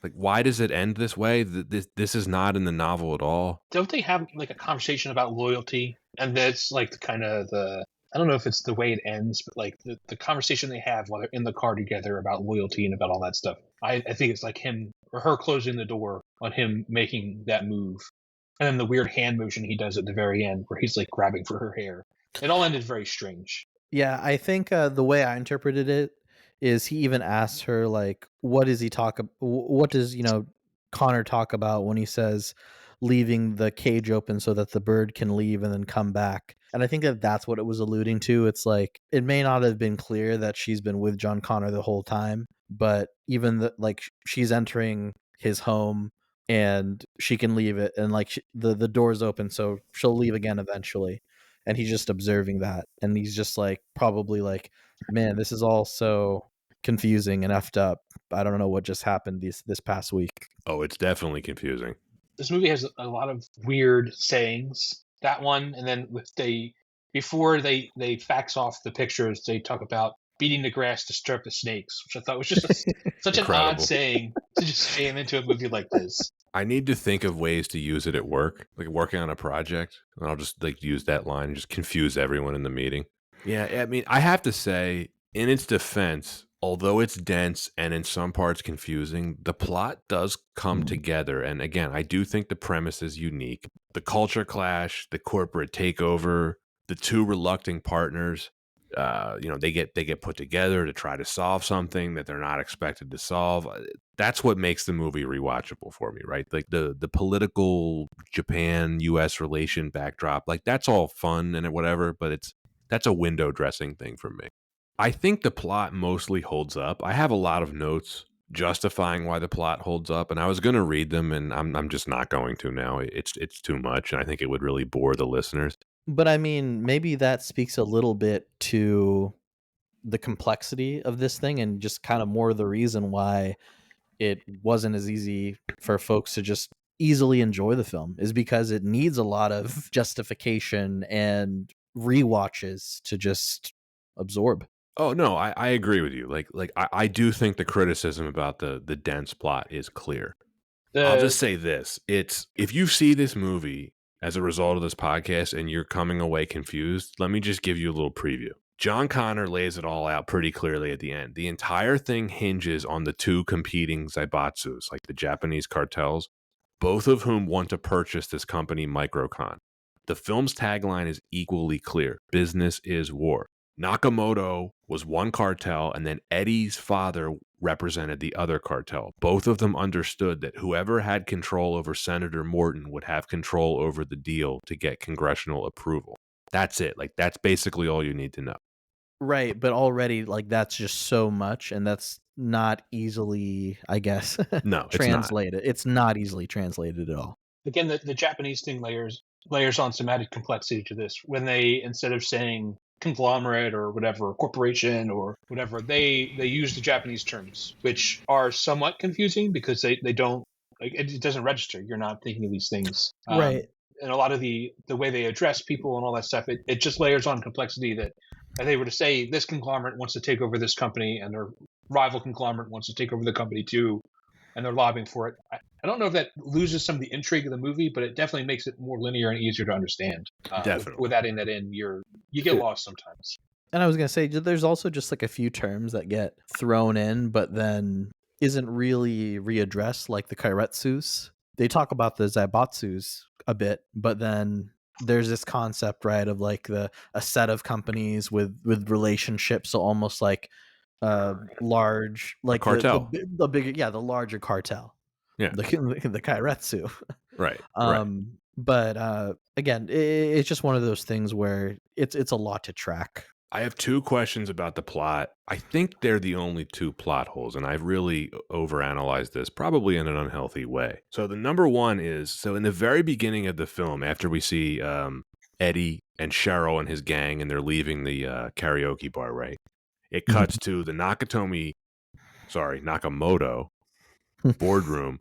Like, why does it end this way? This is not in the novel at all. Don't they have like a conversation about loyalty? And that's like kind of the, I don't know if it's the way it ends, but like the conversation they have while they're in the car together about loyalty and about all that stuff. I think it's like him or her closing the door on him making that move. And then the weird hand motion he does at the very end where he's like grabbing for her hair. It all ended very strange. Yeah, I think the way I interpreted it is he even asks her like, "What does he talk? What does Connor talk about when he says leaving the cage open so that the bird can leave and then come back?" And I think that that's what it was alluding to. It's like it may not have been clear that she's been with John Connor the whole time, but even like she's entering his home and she can leave it, and like the door's open, so she'll leave again eventually. And he's just observing that, and he's just like probably like, man, this is all so confusing and effed up. I don't know what just happened this past week. Oh, it's definitely confusing. This movie has a lot of weird sayings. That one, and then before they fax off the pictures, they talk about beating the grass to stir up the snakes, which I thought was just such an odd Incredible. saying to just jam into a movie like this. I need to think of ways to use it at work, like working on a project, and I'll just like use that line and just confuse everyone in the meeting. Yeah, I mean, I have to say, in its defense, although it's dense and in some parts confusing, the plot does come together. And again, I do think the premise is unique. The culture clash, the corporate takeover, the two reluctant partners, they get put together to try to solve something that they're not expected to solve. That's what makes the movie rewatchable for me, right? Like the political Japan U.S. relation backdrop, like that's all fun and whatever, but that's a window dressing thing for me. I think the plot mostly holds up. I have a lot of notes justifying why the plot holds up, and I was going to read them, and I'm just not going to now. It's too much, and I think it would really bore the listeners. But I mean, maybe that speaks a little bit to the complexity of this thing, and just kind of more the reason why it wasn't as easy for folks to just easily enjoy the film, is because it needs a lot of justification and rewatches to just absorb. Oh no, I agree with you. I do think the criticism about the dense plot is clear. I'll just say this. It's if you see this movie as a result of this podcast and you're coming away confused, let me just give you a little preview. John Connor lays it all out pretty clearly at the end. The entire thing hinges on the two competing zaibatsus, like the Japanese cartels, both of whom want to purchase this company, Microcon. The film's tagline is equally clear. Business is war. Nakamoto was one cartel, and then Eddie's father represented the other cartel. Both of them understood that whoever had control over Senator Morton would have control over the deal to get congressional approval. That's it. Like, that's basically all you need to know. Right, but already, like, that's just so much, and that's not easily, I guess, No, it's not. translated. It's not easily translated at all. Again, the Japanese thing layers on some added complexity to this. When they, instead of saying conglomerate or whatever, corporation or whatever, they use the Japanese terms, which are somewhat confusing because they don't, like, it doesn't register. You're not thinking of these things. Right. And a lot of the way they address people and all that stuff, it just layers on complexity that if they were to say this conglomerate wants to take over this company and their rival conglomerate wants to take over the company too, and they're lobbying for it. I don't know if that loses some of the intrigue of the movie, but it definitely makes it more linear and easier to understand. Definitely. With adding that in, you get lost sometimes. And I was going to say, there's also just like a few terms that get thrown in, but then isn't really readdressed, like the kairetsus. They talk about the zaibatsus a bit, but then there's this concept, right, of like a set of companies with relationships, so almost like large, like cartel. the bigger, the larger cartel. Yeah, the kairetsu. Right. But again, it's just one of those things where it's a lot to track. I have two questions about the plot. I think they're the only two plot holes, and I've really overanalyzed this, probably in an unhealthy way. So the number one is, so in the very beginning of the film, after we see Eddie and Cheryl and his gang, and they're leaving the karaoke bar, right? It cuts to the Nakamoto boardroom,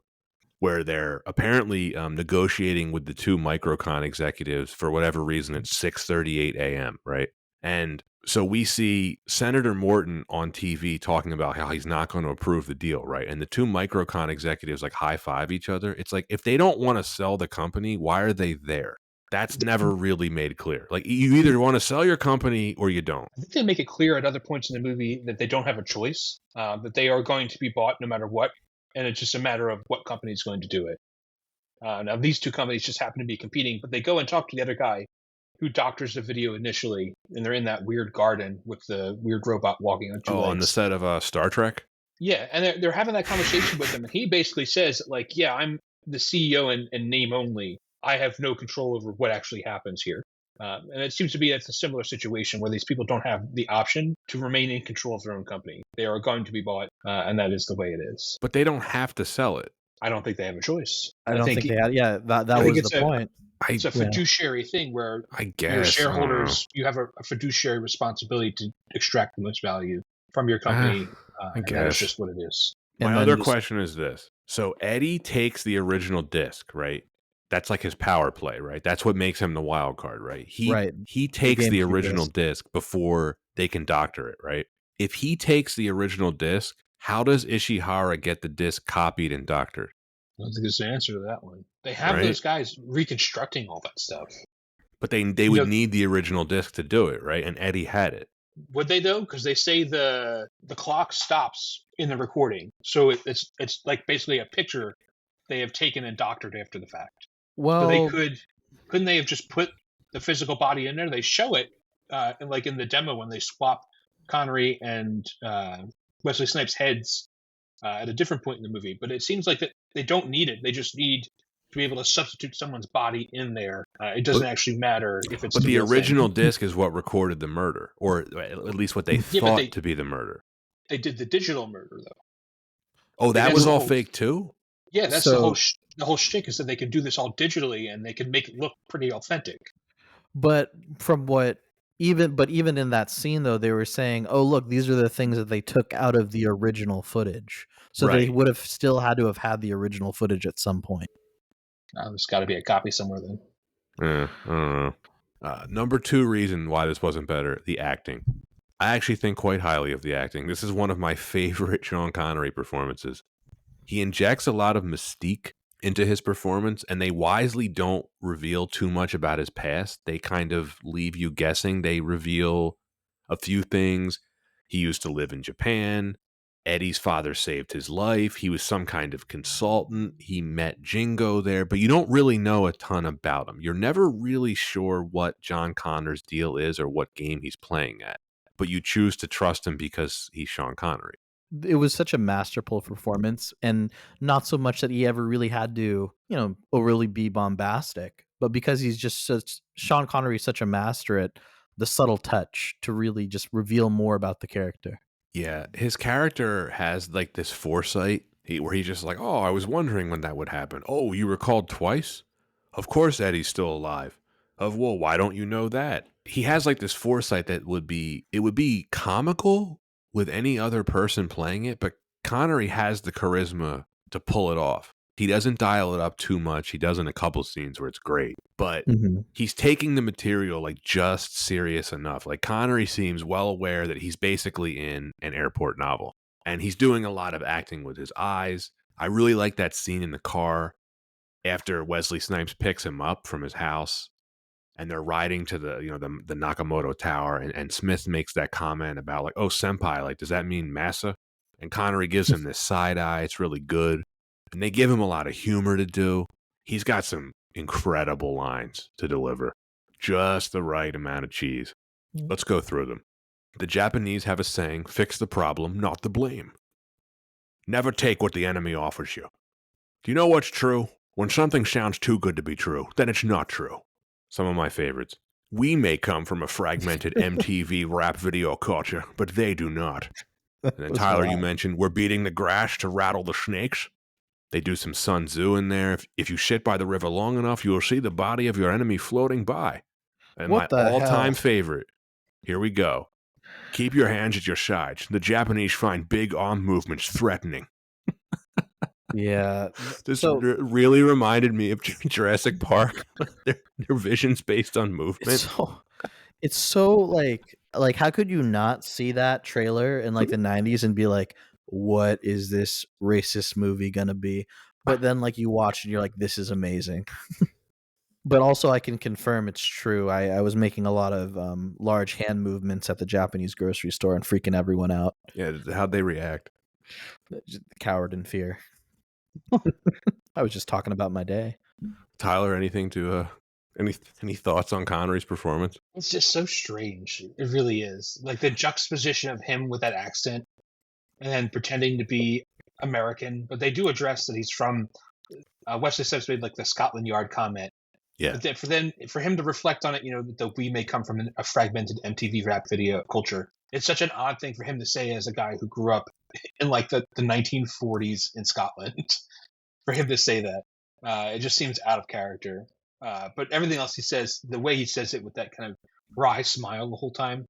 where they're apparently negotiating with the two Microcon executives for whatever reason at 6:38 a.m., right? And so we see Senator Morton on TV talking about how he's not going to approve the deal, right? And the two Microcon executives like high-five each other. It's like, if they don't want to sell the company, why are they there? That's never really made clear. Like, you either want to sell your company or you don't. I think they make it clear at other points in the movie that they don't have a choice, that they are going to be bought no matter what, and it's just a matter of what company is going to do it. Now, these two companies just happen to be competing, but they go and talk to the other guy who doctors the video initially, and they're in that weird garden with the weird robot walking on two legs. On the set of Star Trek? Yeah, and they're having that conversation with him, and he basically says, like, yeah, I'm the CEO in name only. I have no control over what actually happens here. And it seems to be it's a similar situation where these people don't have the option to remain in control of their own company. They are going to be bought, and that is the way it is. But they don't have to sell it. I don't think they have a choice. I don't think they had. Yeah, that was the point. It's a fiduciary thing where I guess your shareholders, you have a fiduciary responsibility to extract the most value from your company. I guess that's just what it is. My other question is this. So Eddie takes the original disc, right? That's like his power play, right? That's what makes him the wild card, right? He takes the original disc before they can doctor it, right? if he takes the original disc, how does Ishihara get the disc copied and doctored? I don't think there's an answer to that one. They have Right? those guys reconstructing all that stuff. But they You would know, need the original disc to do it, right? And Eddie had it. would they though? Because they say the clock stops in the recording, so it's like basically a picture they have taken and doctored after the fact. So they Well, couldn't they have just put the physical body in there? They show it, like in the demo when they swap Connery and Wesley Snipes' heads at a different point in the movie. But it seems like that they don't need it. They just need to be able to substitute someone's body in there. It doesn't actually matter if it's But the real thing. original disc is what recorded the murder, or at least what they thought to be the murder. They did the digital murder though. Oh, that That's was the all whole- fake too? Yeah, that's So- the whole shtick is that they can do this all digitally and they can make it look pretty authentic. but from what even in that scene though, they were saying, "Oh, look, these are the things that they took out of the original footage." So they Right. would have still had to have had the original footage at some point. There's got to be a copy somewhere then. I don't know. Number 2 reason why this wasn't better, the acting. I actually think quite highly of the acting. This is one of my favorite Sean Connery performances. He injects a lot of mystique into his performance, and they wisely don't reveal too much about his past. They kind of leave you guessing. They reveal a few things. He used to live in Japan. Eddie's father saved his life. He was some kind of consultant. He met Jingo there, but you don't really know a ton about him. You're never really sure what John Connor's deal is or what game he's playing at, but you choose to trust him because he's Sean Connery. It was such a masterful performance, and not so much that he ever really had to, overly be bombastic, but because he's just Sean Connery is such a master at the subtle touch to really just reveal more about the character. Yeah, his character has like this foresight where he's just like, oh, I was wondering when that would happen. Oh, you were called twice? Of course Eddie's still alive. Well, why don't you know that? He has like this foresight that would be comical with any other person playing it, but Connery has the charisma to pull it off. He doesn't dial it up too much. He does in a couple scenes where it's great, but he's taking the material like just serious enough. Like Connery seems well aware that he's basically in an airport novel, and he's doing a lot of acting with his eyes. I really like that scene in the car after Wesley Snipes picks him up from his house and they're riding to the Nakamoto Tower, and Smith makes that comment about like, oh, senpai, like, does that mean massa? And Connery gives him this side eye. It's really good. And they give him a lot of humor to do. He's got some incredible lines to deliver. Just the right amount of cheese. Let's go through them. The Japanese have a saying, fix the problem, not the blame. Never take what the enemy offers you. Do you know what's true? When something sounds too good to be true, then it's not true. Some of my favorites. We may come from a fragmented MTV rap video culture, but they do not. And then Tyler, you mentioned, we're beating the grass to rattle the snakes. They do some Sun Tzu in there. If you sit by the river long enough, you will see the body of your enemy floating by. And What my the all-time hell? favorite, here we go. Keep your hands at your sides. The Japanese find big arm movements threatening. Yeah. This So- really reminded me of Jurassic Park. their vision's based on movement. It's so like how could you not see that trailer in like the 90s and be like, what is this racist movie gonna be? But then like you watch and you're like, this is amazing. But also I can confirm it's true. I was making a lot of large hand movements at the Japanese grocery store and freaking everyone out. Yeah, how'd they react? Just coward in fear. I was just talking about my day. Tyler, anything to any thoughts on Connery's performance? It's just so strange. It really is. Like the juxtaposition of him with that accent and then pretending to be American. But they do address that he's from Wesley Snipes made like the Scotland Yard comment. Yeah. But for him to reflect on it, that we may come from a fragmented MTV rap video culture. It's such an odd thing for him to say as a guy who grew up in like the 1940s in Scotland. For him to say that, it just seems out of character. But everything else he says, the way he says it with that kind of wry smile the whole time,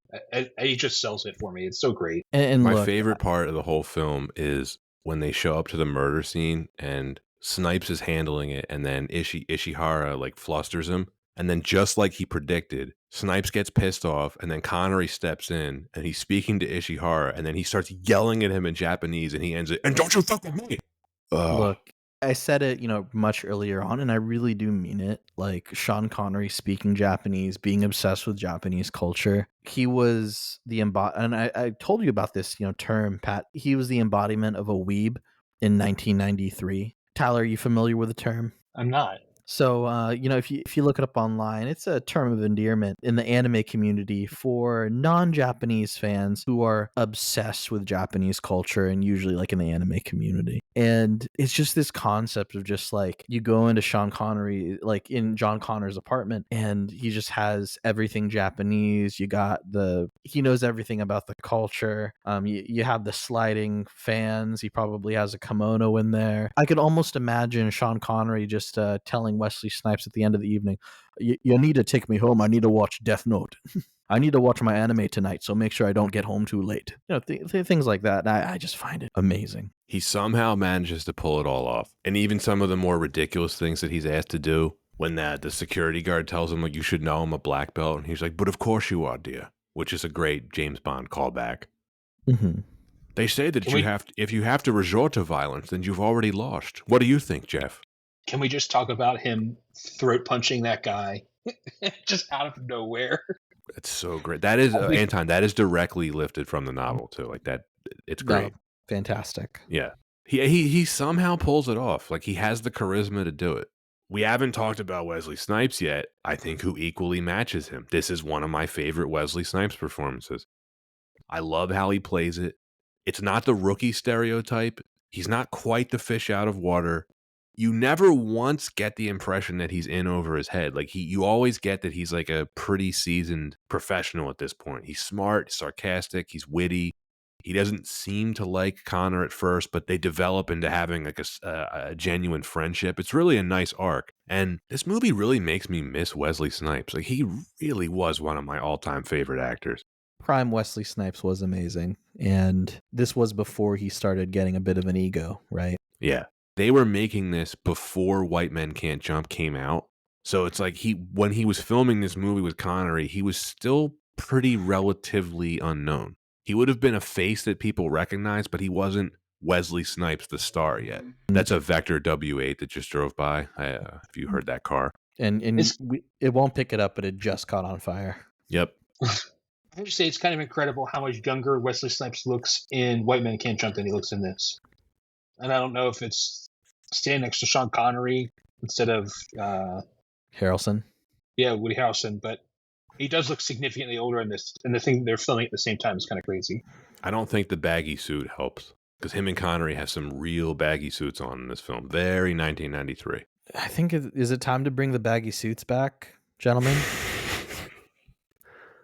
he just sells it for me. It's so great. And My look, favorite part of the whole film is when they show up to the murder scene and Snipes is handling it, and then Ishihara like flusters him, And then just like he predicted, Snipes gets pissed off, and then Connery steps in, and he's speaking to Ishihara, and then he starts yelling at him in Japanese, and he ends it, and don't you fuck with me! Ugh. Look, I said it, much earlier on, and I really do mean it. Like Sean Connery speaking Japanese, being obsessed with Japanese culture. He was the and I told you about this, term, Pat. He was the embodiment of a weeb in 1993. Tyler, are you familiar with the term? I'm not. So, if you look it up online, it's a term of endearment in the anime community for non-Japanese fans who are obsessed with Japanese culture, and usually like in the anime community. And it's just this concept of just like you go into Sean Connery, like in John Connor's apartment, and he just has everything Japanese. He knows everything about the culture. You have the sliding fans. He probably has a kimono in there. I could almost imagine Sean Connery just telling Wesley Snipes at the end of the evening, you need to take me home. I need to watch Death Note. I need to watch my anime tonight, so make sure I don't get home too late. Things like that. I just find it amazing. He somehow manages to pull it all off. And even some of the more ridiculous things that he's asked to do, when the security guard tells him, like, you should know I'm a black belt, and he's like, but of course you are, dear, which is a great James Bond callback. Mm-hmm. They say that if you have to resort to violence, then you've already lost. What do you think, Jeff? Can we just talk about him throat punching that guy just out of nowhere? That's so great. That is, Anton, that is directly lifted from the novel, too. Like that, it's great. Fantastic. Yeah. He somehow pulls it off. Like, he has the charisma to do it. We haven't talked about Wesley Snipes yet, I think, who equally matches him. This is one of my favorite Wesley Snipes performances. I love how he plays it. It's not the rookie stereotype. He's not quite the fish out of water. You never once get the impression that he's in over his head. Like, you always get that he's like a pretty seasoned professional at this point. He's smart, sarcastic, he's witty. He doesn't seem to like Connor at first, but they develop into having like a genuine friendship. It's really a nice arc. And this movie really makes me miss Wesley Snipes. Like, he really was one of my all-time favorite actors. Prime Wesley Snipes was amazing. And this was before he started getting a bit of an ego, right? Yeah. They were making this before White Men Can't Jump came out. So it's like when he was filming this movie with Connery, he was still pretty relatively unknown. He would have been a face that people recognized, but he wasn't Wesley Snipes, the star, yet. That's a Vector W8 that just drove by. If you heard that car. And it won't pick it up, but it just caught on fire. Yep. I have to say, it's kind of incredible how much younger Wesley Snipes looks in White Men Can't Jump than he looks in this. And I don't know if it's standing next to Sean Connery instead of Harrelson. Yeah, Woody Harrelson, but he does look significantly older in this, and the thing they're filming at the same time is kind of crazy. I don't think the baggy suit helps, because him and Connery have some real baggy suits on in this film. Very 1993. I think, is it time to bring the baggy suits back, gentlemen?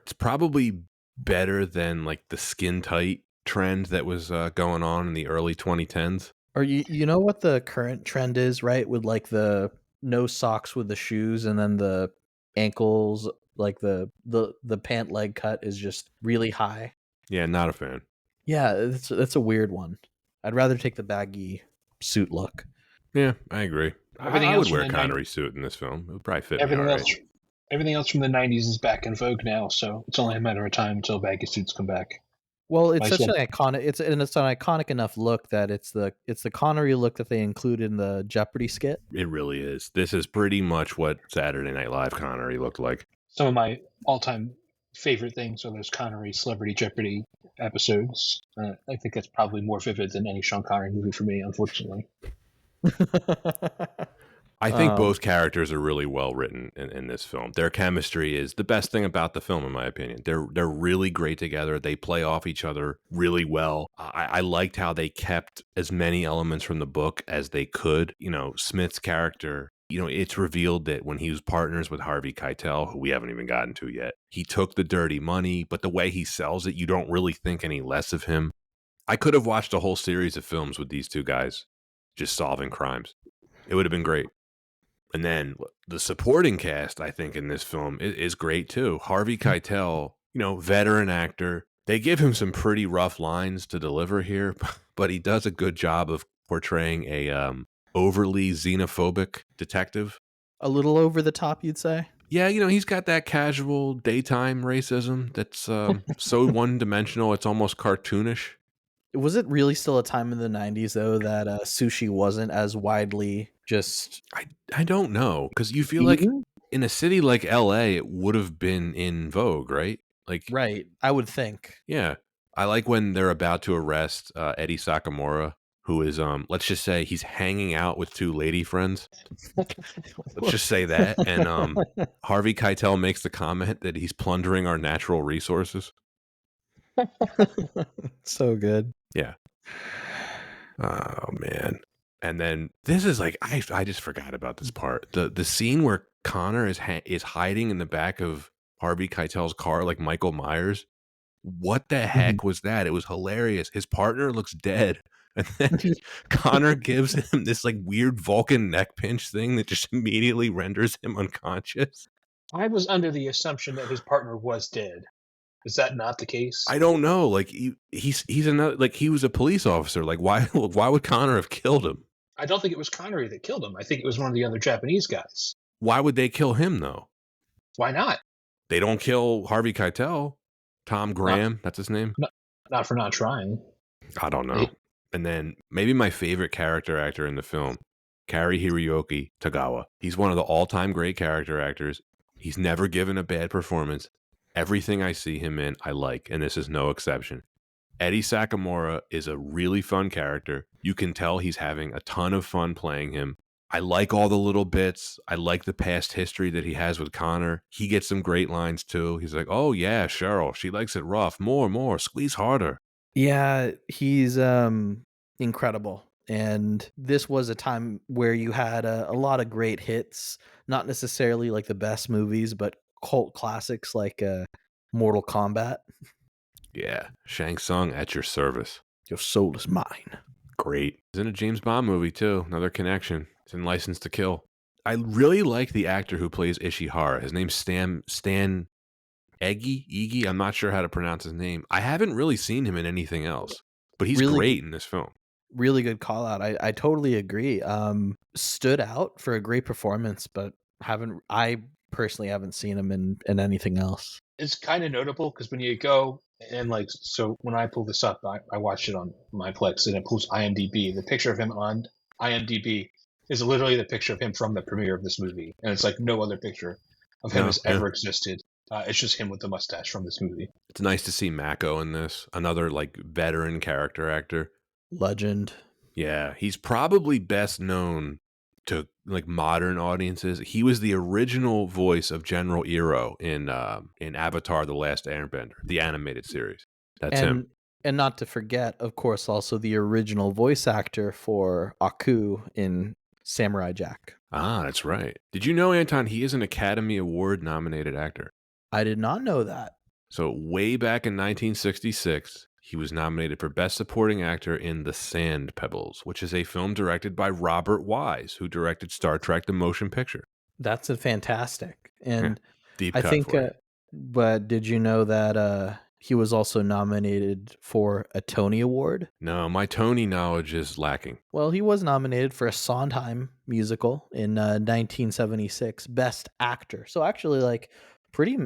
It's probably better than like the skin tight trend that was going on in the early 2010s. Or you know what the current trend is, right? With like the no socks with the shoes, and then the ankles, like the pant leg cut is just really high. Yeah, not a fan. Yeah, that's a weird one. I'd rather take the baggy suit look. Yeah, I agree. I would wear a Connery suit in this film. It would probably fit me all right. Everything else from the 90s is back in vogue now, so it's only a matter of time until baggy suits come back. Well, it's such an iconic. It's an iconic enough look that it's the Connery look that they include in the Jeopardy skit. It really is. This is pretty much what Saturday Night Live Connery looked like. Some of my all-time favorite things are those Connery Celebrity Jeopardy episodes. I think that's probably more vivid than any Sean Connery movie for me, unfortunately. I think both characters are really well written in this film. Their chemistry is the best thing about the film, in my opinion. They're really great together. They play off each other really well. I liked how they kept as many elements from the book as they could. You know, Smith's character, you know, it's revealed that when he was partners with Harvey Keitel, who we haven't even gotten to yet, he took the dirty money, but the way he sells it, you don't really think any less of him. I could have watched a whole series of films with these two guys just solving crimes. It would have been great. And then the supporting cast, I think, in this film is great, too. Harvey Keitel, you know, veteran actor. They give him some pretty rough lines to deliver here, but he does a good job of portraying a overly xenophobic detective. A little over the top, you'd say? Yeah, he's got that casual daytime racism that's so one-dimensional, it's almost cartoonish. Was it really still a time in the 90s, though, that sushi wasn't as widely just I don't know, because you feel like eaten? in a city like LA, it would have been in vogue, right? Like, Right, I would think. yeah. I like when they're about to arrest Eddie Sakamura, who is, let's just say he's hanging out with two lady friends. Let's just say that. And Harvey Keitel makes the comment that he's plundering our natural resources. So good. Yeah. Oh, man. And then this is like, I just forgot about this part. The scene where Connor is hiding in the back of Harvey Keitel's car like Michael Myers. What the heck was that? It was hilarious. His partner looks dead. And then Connor gives him this like weird Vulcan neck pinch thing that just immediately renders him unconscious. I was under the assumption that his partner was dead. Is that not the case? I don't know. Like he's another, like he was a police officer. Like why would Connor have killed him? I don't think it was Connery that killed him. I think it was one of the other Japanese guys. Why would they kill him though? Why not? They don't kill Harvey Keitel. Tom Graham, that's his name. Not for not trying. I don't know. And then maybe my favorite character actor in the film, Kari Hiroyuki Tagawa. He's one of the all-time great character actors. He's never given a bad performance. Everything I see him in, I like, and this is no exception. Eddie Sakamura is a really fun character. You can tell he's having a ton of fun playing him. I like all the little bits. I like the past history that he has with Connor. He gets some great lines too. He's like, "Oh yeah, Cheryl, she likes it rough. More, squeeze harder." Yeah, he's incredible. And this was a time where you had a lot of great hits, not necessarily like the best movies, but cult classics like Mortal Kombat. Yeah, Shang Tsung at your service. Your soul is mine. Great. He's in a James Bond movie too. Another connection. It's in License to Kill. I really like the actor who plays Ishihara. His name's Stan Eggy. I'm not sure how to pronounce his name. I haven't really seen him in anything else, but he's Really great in this film. Really good call out. I totally agree. Stood out for a great performance, but I personally haven't seen him in anything else. It's kind of notable because when you go and like, so when I pull this up, I watched it on my Plex and it pulls IMDb. The picture of him on IMDb is literally the picture of him from the premiere of this movie, and it's like no other picture of him has ever existed. It's just him with the mustache from this movie. It's nice to see Mako in this. Another like veteran character actor. Legend. Yeah, he's probably best known to like modern audiences. He was the original voice of General Iroh in Avatar: The Last Airbender, the animated series. That's him. And not to forget, of course, also the original voice actor for Aku in Samurai Jack. Ah, that's right. Did you know, Anton, he is an Academy Award nominated actor? I did not know that. So way back in 1966, he was nominated for Best Supporting Actor in The Sand Pebbles, which is a film directed by Robert Wise, who directed Star Trek: The Motion Picture. That's a fantastic. And Deep I cut think, for you. but did you know that he was also nominated for a Tony Award? No, my Tony knowledge is lacking. Well, he was nominated for a Sondheim musical in 1976, Best Actor. So actually, like, pretty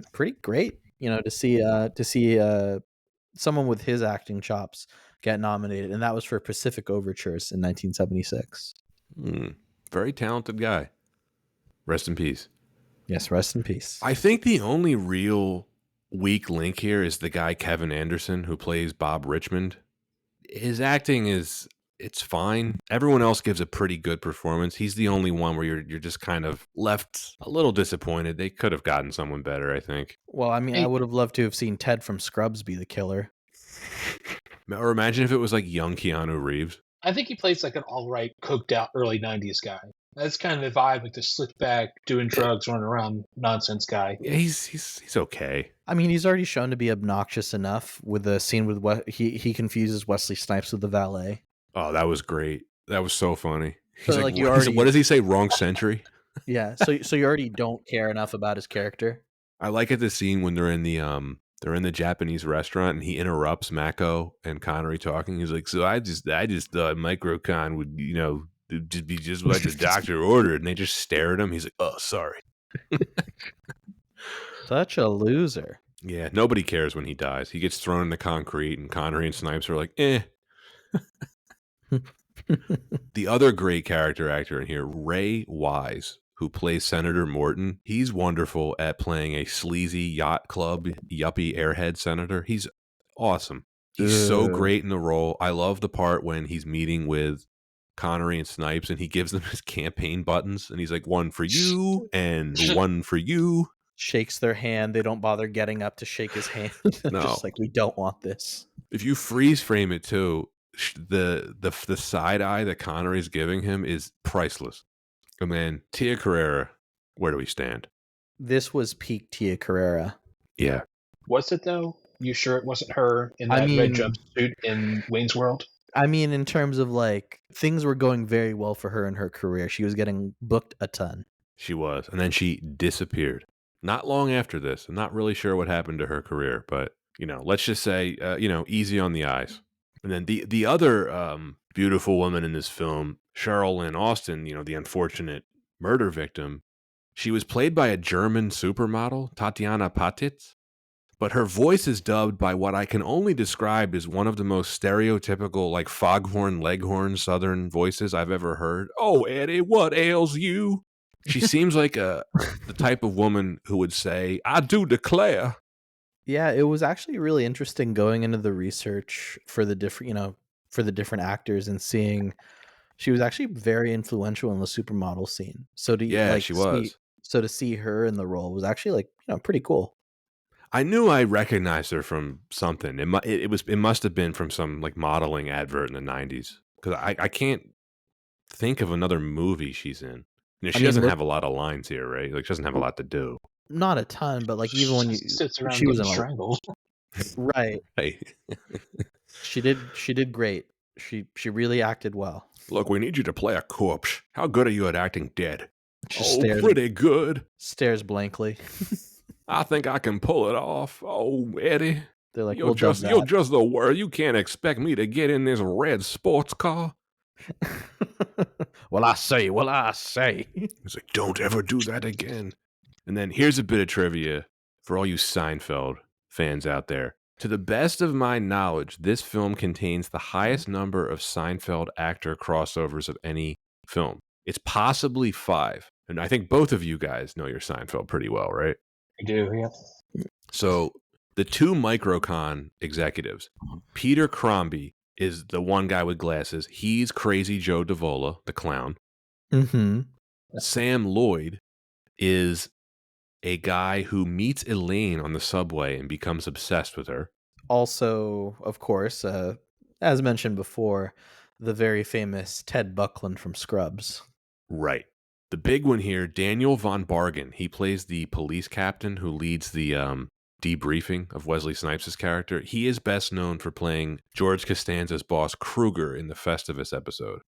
great, to see someone with his acting chops get nominated, and that was for Pacific Overtures in 1976. Very talented guy. Rest in peace. Yes, rest in peace. I think the only real weak link here is the guy Kevin Anderson who plays Bob Richmond. His acting it's fine. Everyone else gives a pretty good performance. He's the only one where you're just kind of left a little disappointed. They could have gotten someone better, I think. Well, I mean, I would have loved to have seen Ted from Scrubs be the killer. Or imagine if it was like young Keanu Reeves. I think he plays like an all right, coked out early 90s guy. That's kind of the vibe, like the slick back, doing drugs, running around nonsense guy. Yeah, he's okay. I mean, he's already shown to be obnoxious enough with the scene with what he confuses Wesley Snipes with the valet. Oh, that was great. That was so funny. He's So, like, like, what does he say? Wrong century? Yeah, so you already don't care enough about his character. I like at the scene when they're in the Japanese restaurant and he interrupts Mako and Connery talking. He's like, "So I just thought Microcon would, just be just what the doctor ordered," and they just stare at him. He's like, "Oh, sorry." Such a loser. Yeah, nobody cares when he dies. He gets thrown in the concrete, and Connery and Snipes are like, eh. The other great character actor in here, Ray Wise, who plays Senator Morton, he's wonderful at playing a sleazy yacht club yuppie airhead senator. He's awesome. He's so great in the role. I love the part when he's meeting with Connery and Snipes, and he gives them his campaign buttons, and he's like, one for you and one for you. Shakes their hand. They don't bother getting up to shake his hand. No. Just like, we don't want this. If you freeze frame it too, the side eye that Connery's giving him is priceless. And then Tia Carrere, where do we stand? This was peak Tia Carrere. Yeah. Was it though? You sure it wasn't her in that red jumpsuit in Wayne's World? I mean, in terms of like, things were going very well for her in her career. She was getting booked a ton. She was. And then she disappeared. Not long after this. I'm not really sure what happened to her career, but, let's just say, easy on the eyes. And then the other beautiful woman in this film, Cheryl Lynn Austin, the unfortunate murder victim, she was played by a German supermodel, Tatiana Patitz, but her voice is dubbed by what I can only describe as one of the most stereotypical, like foghorn leghorn Southern voices I've ever heard. Oh, Eddie, what ails you? She seems like the type of woman who would say, I do declare. Yeah, it was actually really interesting going into the research for the different actors and seeing she was actually very influential in the supermodel scene. So she was. So to see her in the role was actually pretty cool. I knew I recognized her from something. It must have been from some like modeling advert in the 90s, because I can't think of another movie she's in. She doesn't have a lot of lines here, right? Like, she doesn't have a lot to do. Not a ton, but like even when she was strangled. Right. Hey. She did great. She really acted well. Look, we need you to play a corpse. How good are you at acting dead? Stares, pretty good. Stares blankly. I think I can pull it off. Oh, Eddie. They're like, you're just the word. You can't expect me to get in this red sports car. Well, I say. He's like, don't ever do that again. And then here's a bit of trivia for all you Seinfeld fans out there. To the best of my knowledge, this film contains the highest number of Seinfeld actor crossovers of any film. It's possibly 5. And I think both of you guys know your Seinfeld pretty well, right? I do, yeah. So the 2 Microcon executives, Peter Crombie is the one guy with glasses. He's Crazy Joe Davola, the clown. Mm-hmm. Sam Lloyd is a guy who meets Elaine on the subway and becomes obsessed with her. Also, of course, as mentioned before, the very famous Ted Buckland from Scrubs. Right. The big one here, Daniel Von Bargen. He plays the police captain who leads the debriefing of Wesley Snipes' character. He is best known for playing George Costanza's boss, Kruger, in the Festivus episode.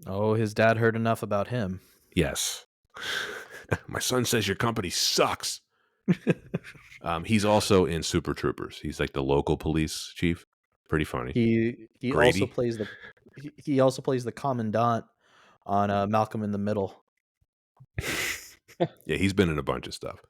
Oh, his dad heard enough about him. Yes. My son says your company sucks. He's also in Super Troopers. He's like the local police chief. Pretty funny. He also plays the commandant on Malcolm in the Middle. Yeah, he's been in a bunch of stuff.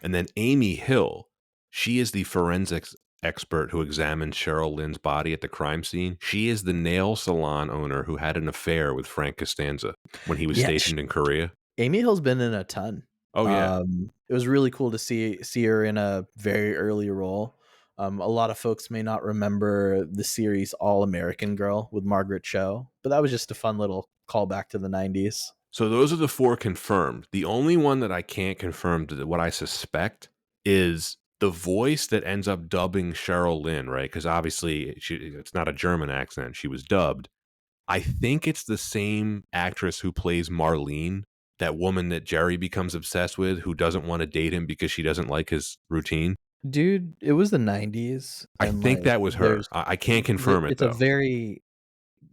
And then Amy Hill, she is the forensics expert who examined Cheryl Lynn's body at the crime scene. She is the nail salon owner who had an affair with Frank Costanza when he was stationed in Korea. Amy Hill's been in a ton. Oh, yeah. It was really cool to see her in a very early role. A lot of folks may not remember the series All American Girl with Margaret Cho, but that was just a fun little callback to the 90s. So those are the 4 confirmed. The only one that I can't confirm, what I suspect, is the voice that ends up dubbing Cheryl Lynn, right? Because obviously it's not a German accent. She was dubbed. I think it's the same actress who plays Marlene, that woman that Jerry becomes obsessed with, who doesn't want to date him because she doesn't like his routine. Dude, it was the 90s. I think that was her. I can't confirm it, though.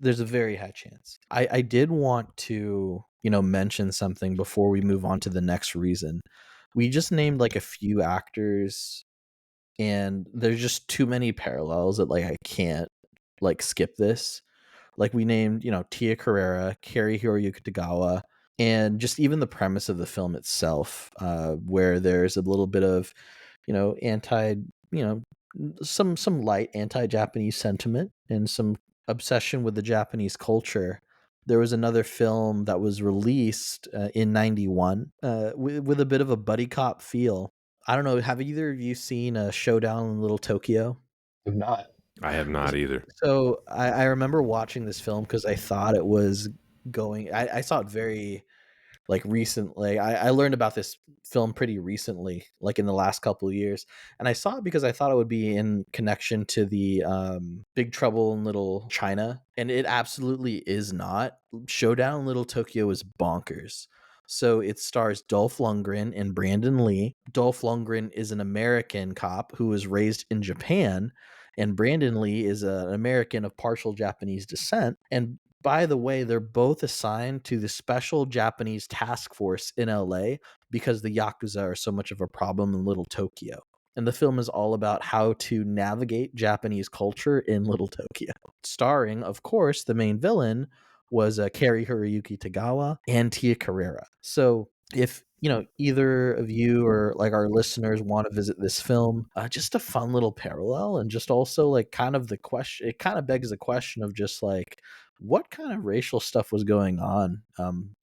There's a very high chance. I did want to, mention something before we move on to the next reason. We just named like a few actors, and there's just too many parallels that I can't skip this. Like we named, Tia Carrere, Cary Hiroyuki Tagawa, And just even the premise of the film itself, where there's a little bit of, anti, some light anti-Japanese sentiment and some obsession with the Japanese culture. There was another film that was released in '91 with a bit of a buddy cop feel. I don't know. Have either of you seen a Showdown in Little Tokyo? If not, I have not either. So I remember watching this film because I thought it was going. I saw it very recently. I learned about this film pretty recently, like in the last couple of years, and I saw it because I thought it would be in connection to the Big Trouble in Little China, and it absolutely is not. Showdown in Little Tokyo is bonkers. So it stars Dolph Lundgren and Brandon Lee. Dolph Lundgren is an American cop who was raised in Japan, and Brandon Lee is an American of partial Japanese descent. And by the way, they're both assigned to the special Japanese task force in LA because the Yakuza are so much of a problem in Little Tokyo. And the film is all about how to navigate Japanese culture in Little Tokyo. Starring, of course, the main villain was Cary Hiroyuki Tagawa and Tia Carrera. So if either of you or our listeners want to visit this film, just a fun little parallel, and just also kind of the question, it kind of begs the question of just what kind of racial stuff was going on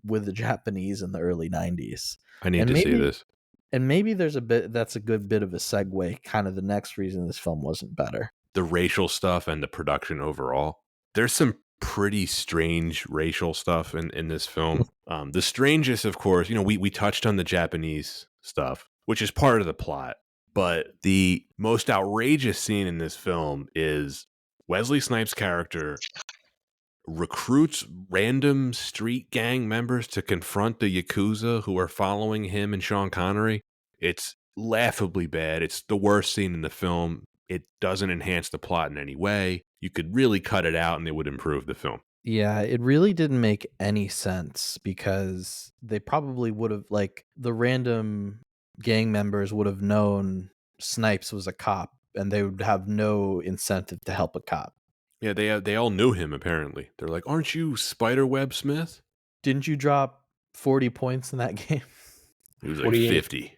with the Japanese in the early 90s. I need to see this. And maybe there's that's a good bit of a segue, kind of the next reason this film wasn't better. The racial stuff and the production overall. There's some pretty strange racial stuff in this film. The strangest, of course, we touched on the Japanese stuff, which is part of the plot. But the most outrageous scene in this film is Wesley Snipes' character recruits random street gang members to confront the Yakuza who are following him and Sean Connery. It's laughably bad. It's the worst scene in the film. It doesn't enhance the plot in any way. You could really cut it out and it would improve the film. Yeah, it really didn't make any sense because they probably would have, the random gang members would have known Snipes was a cop and they would have no incentive to help a cop. Yeah, they all knew him, apparently. They're like, aren't you Spiderweb Smith? Didn't you drop 40 points in that game? He was like 50.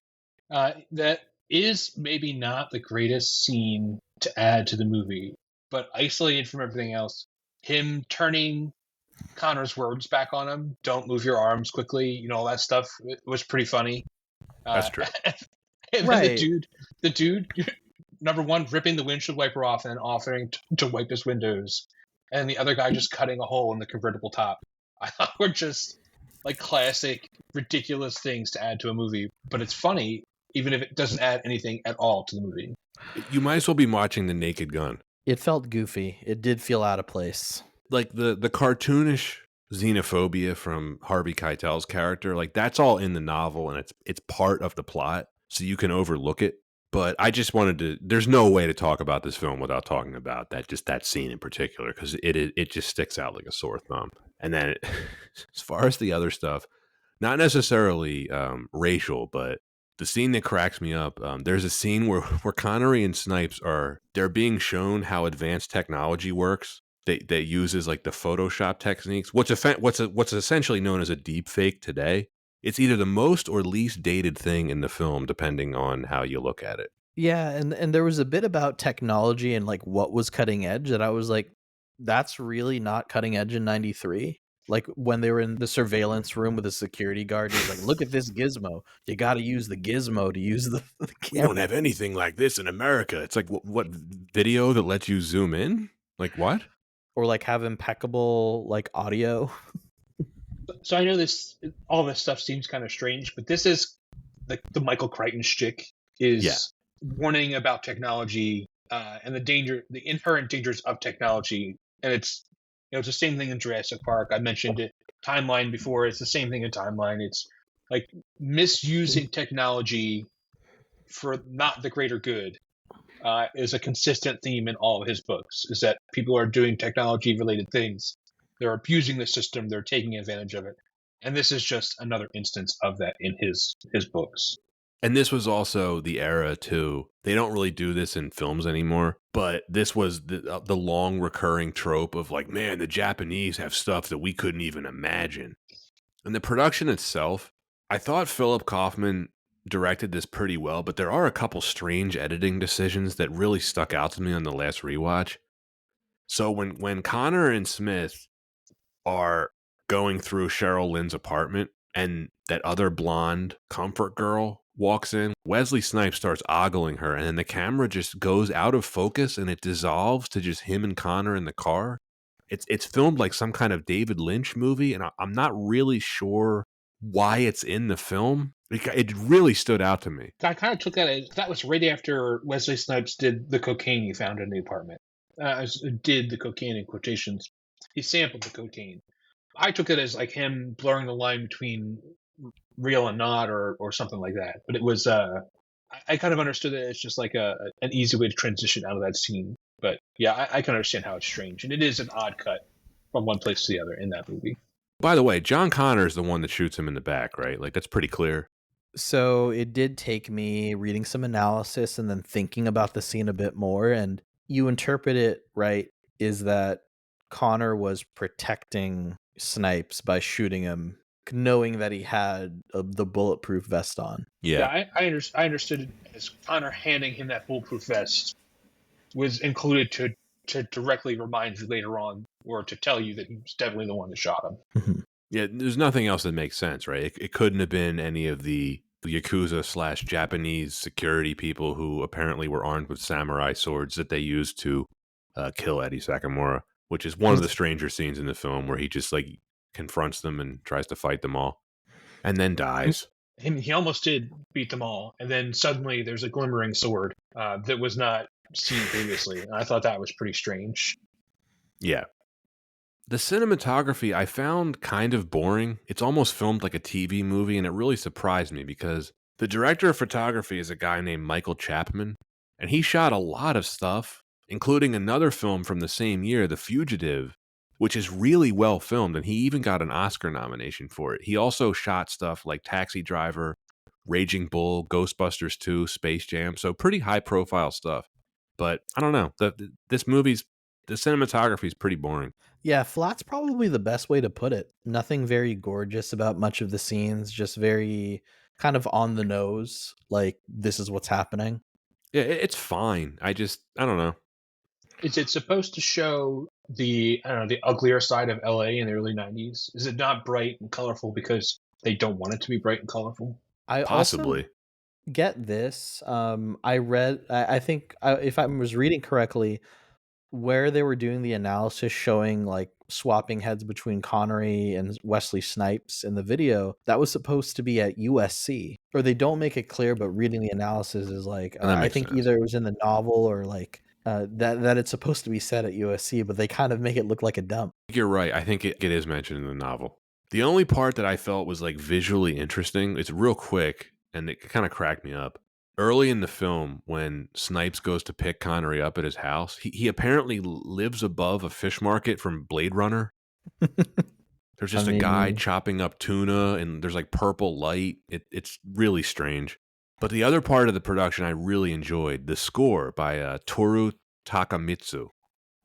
That is maybe not the greatest scene to add to the movie, but isolated from everything else, him turning Connor's words back on him, don't move your arms quickly, all that stuff, it was pretty funny. That's true. And right. then the dude, number one, ripping the windshield wiper off and offering to wipe his windows, and the other guy just cutting a hole in the convertible top. I thought were just classic, ridiculous things to add to a movie, but it's funny, even if it doesn't add anything at all to the movie. You might as well be watching The Naked Gun. It felt goofy. It did feel out of place. The cartoonish xenophobia from Harvey Keitel's character, that's all in the novel and it's part of the plot, so you can overlook it. But I just wanted to, there's no way to talk about this film without talking about that scene in particular, because it just sticks out like a sore thumb. And then as far as the other stuff, not necessarily racial, but the scene that cracks me up, there's a scene where Connery and Snipes they're being shown how advanced technology works. That uses the Photoshop techniques, what's essentially known as a deep fake today. It's either the most or least dated thing in the film, depending on how you look at it. Yeah, and there was a bit about technology and what was cutting edge that I was like, that's really not cutting edge in '93. When they were in the surveillance room with the security guard, he's like, look at this gizmo. You got to use the gizmo to use the camera. We don't have anything like this in America. It's what video that lets you zoom in? What? Or have impeccable audio. So I know all this stuff seems kind of strange, but this is the Michael Crichton shtick is warning about technology and the inherent dangers of technology. And it's the same thing in Jurassic Park. I mentioned it Timeline before. It's the same thing in Timeline. It's misusing technology for not the greater good is a consistent theme in all of his books. Is that people are doing technology related things. They're abusing the system. They're taking advantage of it. And this is just another instance of that in his books. And this was also the era, too. They don't really do this in films anymore, but this was the long recurring trope of man, the Japanese have stuff that we couldn't even imagine. And the production itself, I thought Philip Kaufman directed this pretty well, but there are a couple strange editing decisions that really stuck out to me on the last rewatch. So when Connor and Smith are going through Cheryl Lynn's apartment and that other blonde comfort girl walks in, Wesley Snipes starts ogling her, and then the camera just goes out of focus and it dissolves to just him and Connor in the car. It's filmed like some kind of David Lynch movie, and I'm not really sure why it's in the film. It really stood out to me. I kind of took that as that was right after Wesley Snipes did the cocaine he found in the apartment. Did the cocaine in quotations. He sampled the cocaine. I took it as like him blurring the line between real and not, or something like that. But it was I kind of understood it as just like an easy way to transition out of that scene. But yeah, I can understand how it's strange, and it is an odd cut from one place to the other in that movie. By the way, John Connor is the one that shoots him in the back, right? Like, that's pretty clear. So it did take me reading some analysis and then thinking about the scene a bit more. And you interpret it right, is that Connor was protecting Snipes by shooting him, knowing that he had the bulletproof vest on. Yeah. I understood it as Connor handing him that bulletproof vest was included to directly remind you later on, or to tell you that he was definitely the one that shot him. Yeah, there's nothing else that makes sense, right? It couldn't have been any of the Yakuza / Japanese security people who apparently were armed with samurai swords that they used to kill Eddie Sakamura, which is one of the stranger scenes in the film where he just like confronts them and tries to fight them all and then dies. He almost did beat them all, and then suddenly there's a glimmering sword that was not seen previously. And I thought that was pretty strange. Yeah. The cinematography I found kind of boring. It's almost filmed like a TV movie, and it really surprised me because the director of photography is a guy named Michael Chapman, and he shot a lot of stuff, including another film from the same year, The Fugitive, which is really well filmed, and he even got an Oscar nomination for it. He also shot stuff like Taxi Driver, Raging Bull, Ghostbusters 2, Space Jam, so pretty high-profile stuff. But I don't know, the cinematography is pretty boring. Yeah, flat's probably the best way to put it. Nothing very gorgeous about much of the scenes, just very kind of on the nose, like this is what's happening. Yeah, it's fine. I don't know. Is it supposed to show the uglier side of LA in the early 90s? Is it not bright and colorful because they don't want it to be bright and colorful? I Possibly. also get this. I read, I think, if I was reading correctly, where they were doing the analysis showing like swapping heads between Connery and Wesley Snipes in the video, that was supposed to be at USC. Or they don't make it clear, but reading the analysis is like, I think sense. either it was in the novel or like that it's supposed to be set at USC, but they kind of make it look like a dump. You're right. I think it is mentioned in the novel. The only part that I felt was like visually interesting, it's real quick, and it kind of cracked me up. Early in the film, when Snipes goes to pick Connery up at his house, he apparently lives above a fish market from Blade Runner. There's just a guy chopping up tuna, and there's like purple light. It's really strange. But the other part of the production I really enjoyed, the score by Toru Takamitsu.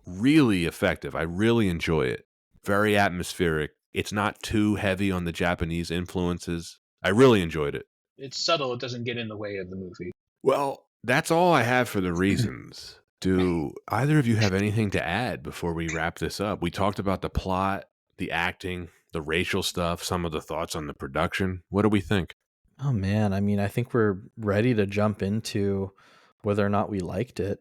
Really effective. I really enjoy it. Very atmospheric. It's not too heavy on the Japanese influences. I really enjoyed it. It's subtle. It doesn't get in the way of the movie. Well, that's all I have for the reasons. Do either of you have anything to add before we wrap this up? We talked about the plot, the acting, the racial stuff, some of the thoughts on the production. What do we think? Oh man, I mean, I think we're ready to jump into whether or not we liked it.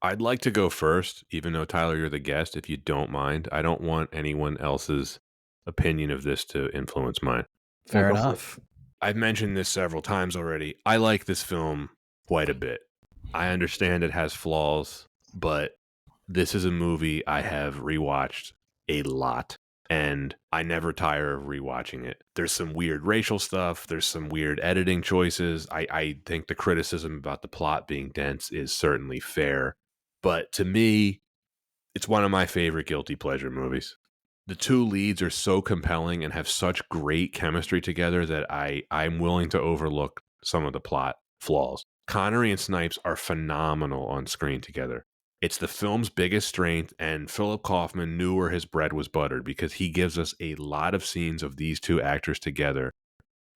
I'd like to go first, even though Tyler, you're the guest, if you don't mind. I don't want anyone else's opinion of this to influence mine. Fair enough. I've mentioned this several times already. I like this film quite a bit. I understand it has flaws, but this is a movie I have rewatched a lot, and I never tire of rewatching it. There's some weird racial stuff. There's some weird editing choices. I think the criticism about the plot being dense is certainly fair, but to me, it's one of my favorite guilty pleasure movies. The two leads are so compelling and have such great chemistry together that I'm willing to overlook some of the plot flaws. Connery and Snipes are phenomenal on screen together. It's the film's biggest strength, and Philip Kaufman knew where his bread was buttered because he gives us a lot of scenes of these two actors together.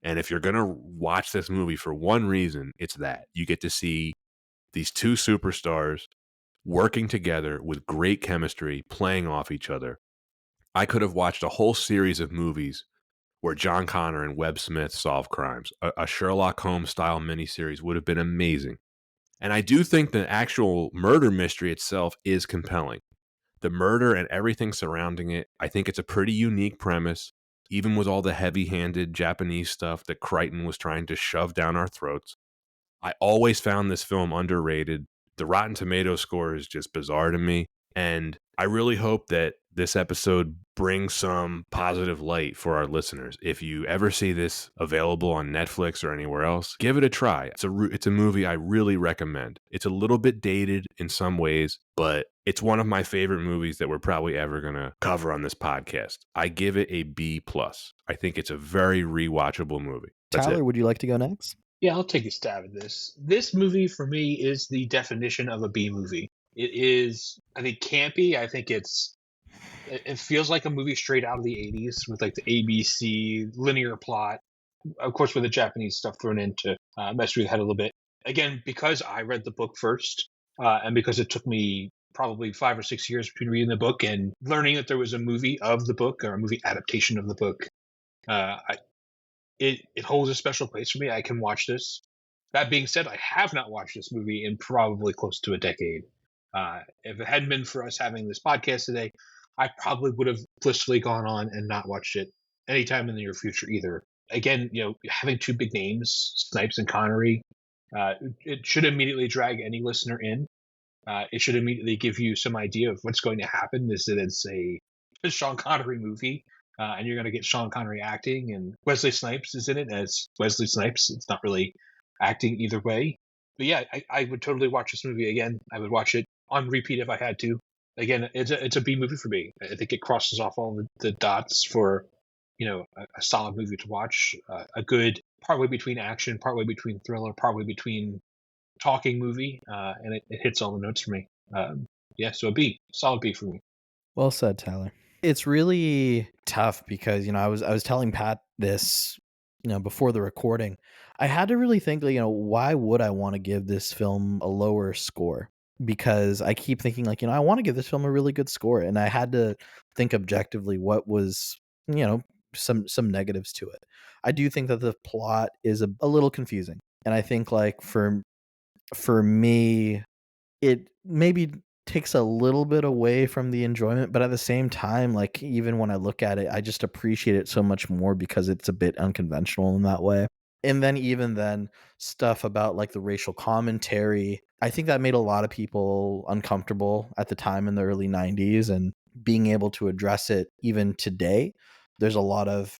And if you're going to watch this movie for one reason, it's that. You get to see these two superstars working together with great chemistry, playing off each other. I could have watched a whole series of movies where John Connor and Webb Smith solve crimes. A Sherlock Holmes style miniseries would have been amazing. And I do think the actual murder mystery itself is compelling. The murder and everything surrounding it, I think it's a pretty unique premise, even with all the heavy-handed Japanese stuff that Crichton was trying to shove down our throats. I always found this film underrated. The Rotten Tomatoes score is just bizarre to me. And I really hope that this episode brings some positive light for our listeners. If you ever see this available on Netflix or anywhere else, give it a try. It's a movie I really recommend. It's a little bit dated in some ways, but it's one of my favorite movies that we're probably ever going to cover on this podcast. I give it a B+. I think it's a very rewatchable movie. That's Tyler, it. would you like to go next? Yeah, I'll take a stab at this. This movie for me is the definition of a B movie. It is, I think, campy. I think it feels like a movie straight out of the 80s with like the ABC linear plot, of course, with the Japanese stuff thrown in to mess with your head a little bit. Again, because I read the book first, and because it took me probably 5 or 6 years between reading the book and learning that there was a movie of the book or a movie adaptation of the book, it holds a special place for me. I can watch this. That being said, I have not watched this movie in probably close to a decade. If it hadn't been for us having this podcast today, I probably would have blissfully gone on and not watched it anytime in the near future either. Again, having two big names, Snipes and Connery, it should immediately drag any listener in. It should immediately give you some idea of what's going to happen. Is that it's a Sean Connery movie, and you're going to get Sean Connery acting, and Wesley Snipes is in it as Wesley Snipes. It's not really acting either way. But yeah, I would totally watch this movie again. I would watch it on repeat if I had to. Again, it's a B movie for me. I think it crosses off all the dots for a solid movie to watch. A good partway between action, partway between thriller, partway between talking movie, and it hits all the notes for me. So a B, solid B for me. Well said, Tyler. It's really tough because I was telling Pat this before the recording. I had to really think why would I want to give this film a lower score, because I keep thinking I want to give this film a really good score, and I had to think objectively what was some negatives to it. I do think that the plot is a little confusing, and I think for me it maybe takes a little bit away from the enjoyment, but at the same time, even when I look at it, I just appreciate it so much more because it's a bit unconventional in that way. And then even then, stuff about the racial commentary, I think that made a lot of people uncomfortable at the time in the early 90s, and being able to address it even today, there's a lot of,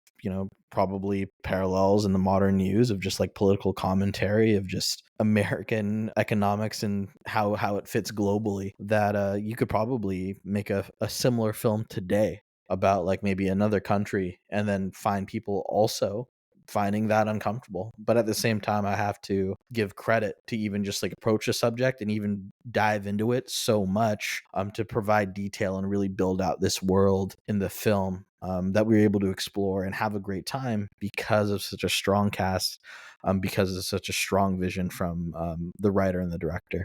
probably parallels in the modern news of just political commentary of just American economics and how it fits globally, that you could probably make a similar film today about maybe another country, and then find people also finding that uncomfortable. But at the same time, I have to give credit to even just approach a subject and even dive into it so much to provide detail and really build out this world in the film that we were able to explore and have a great time because of such a strong cast, because of such a strong vision from the writer and the director.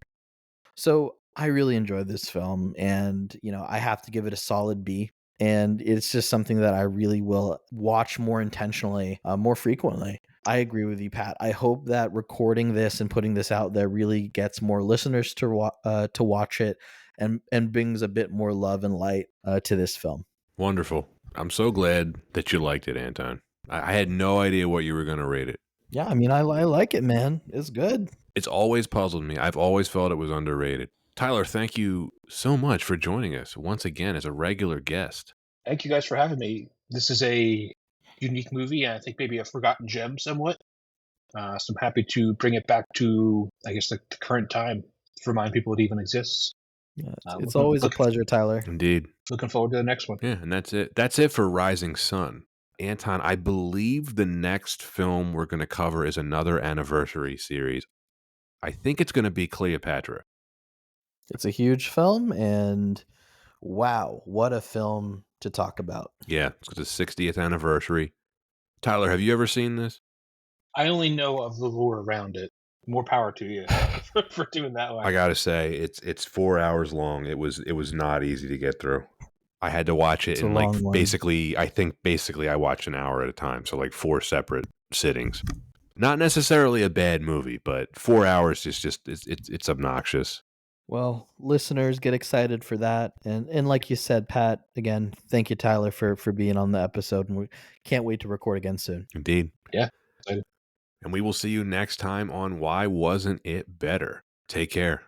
So I really enjoyed this film, and I have to give it a solid B. And it's just something that I really will watch more intentionally, more frequently. I agree with you, Pat. I hope that recording this and putting this out there really gets more listeners to watch it, and brings a bit more love and light to this film. Wonderful. I'm so glad that you liked it, Anton. I had no idea what you were going to rate it. Yeah, I mean, I like it, man. It's good. It's always puzzled me. I've always felt it was underrated. Tyler, thank you so much for joining us once again as a regular guest. Thank you guys for having me. This is a unique movie, and I think maybe a forgotten gem somewhat. So I'm happy to bring it back to, I guess, the current time to remind people it even exists. Yeah, it's always a pleasure, Tyler. Indeed. Looking forward to the next one. Yeah, and that's it. That's it for Rising Sun. Anton, I believe the next film we're going to cover is another anniversary series. I think it's going to be Cleopatra. It's a huge film, and wow, what a film to talk about. Yeah, it's the 60th anniversary. Tyler, have you ever seen this? I only know of the lore around it. More power to you for doing that one. I gotta say, it's 4 hours long. It was not easy to get through. I had to watch it It's a in like long one. basically I watched an hour at a time, so like 4 separate sittings. Not necessarily a bad movie, but 4 hours is just it's obnoxious. Well, listeners, get excited for that. And like you said, Pat, again, thank you, Tyler, for being on the episode. And we can't wait to record again soon. Indeed. Yeah. Excited. And we will see you next time on Why Wasn't It Better? Take care.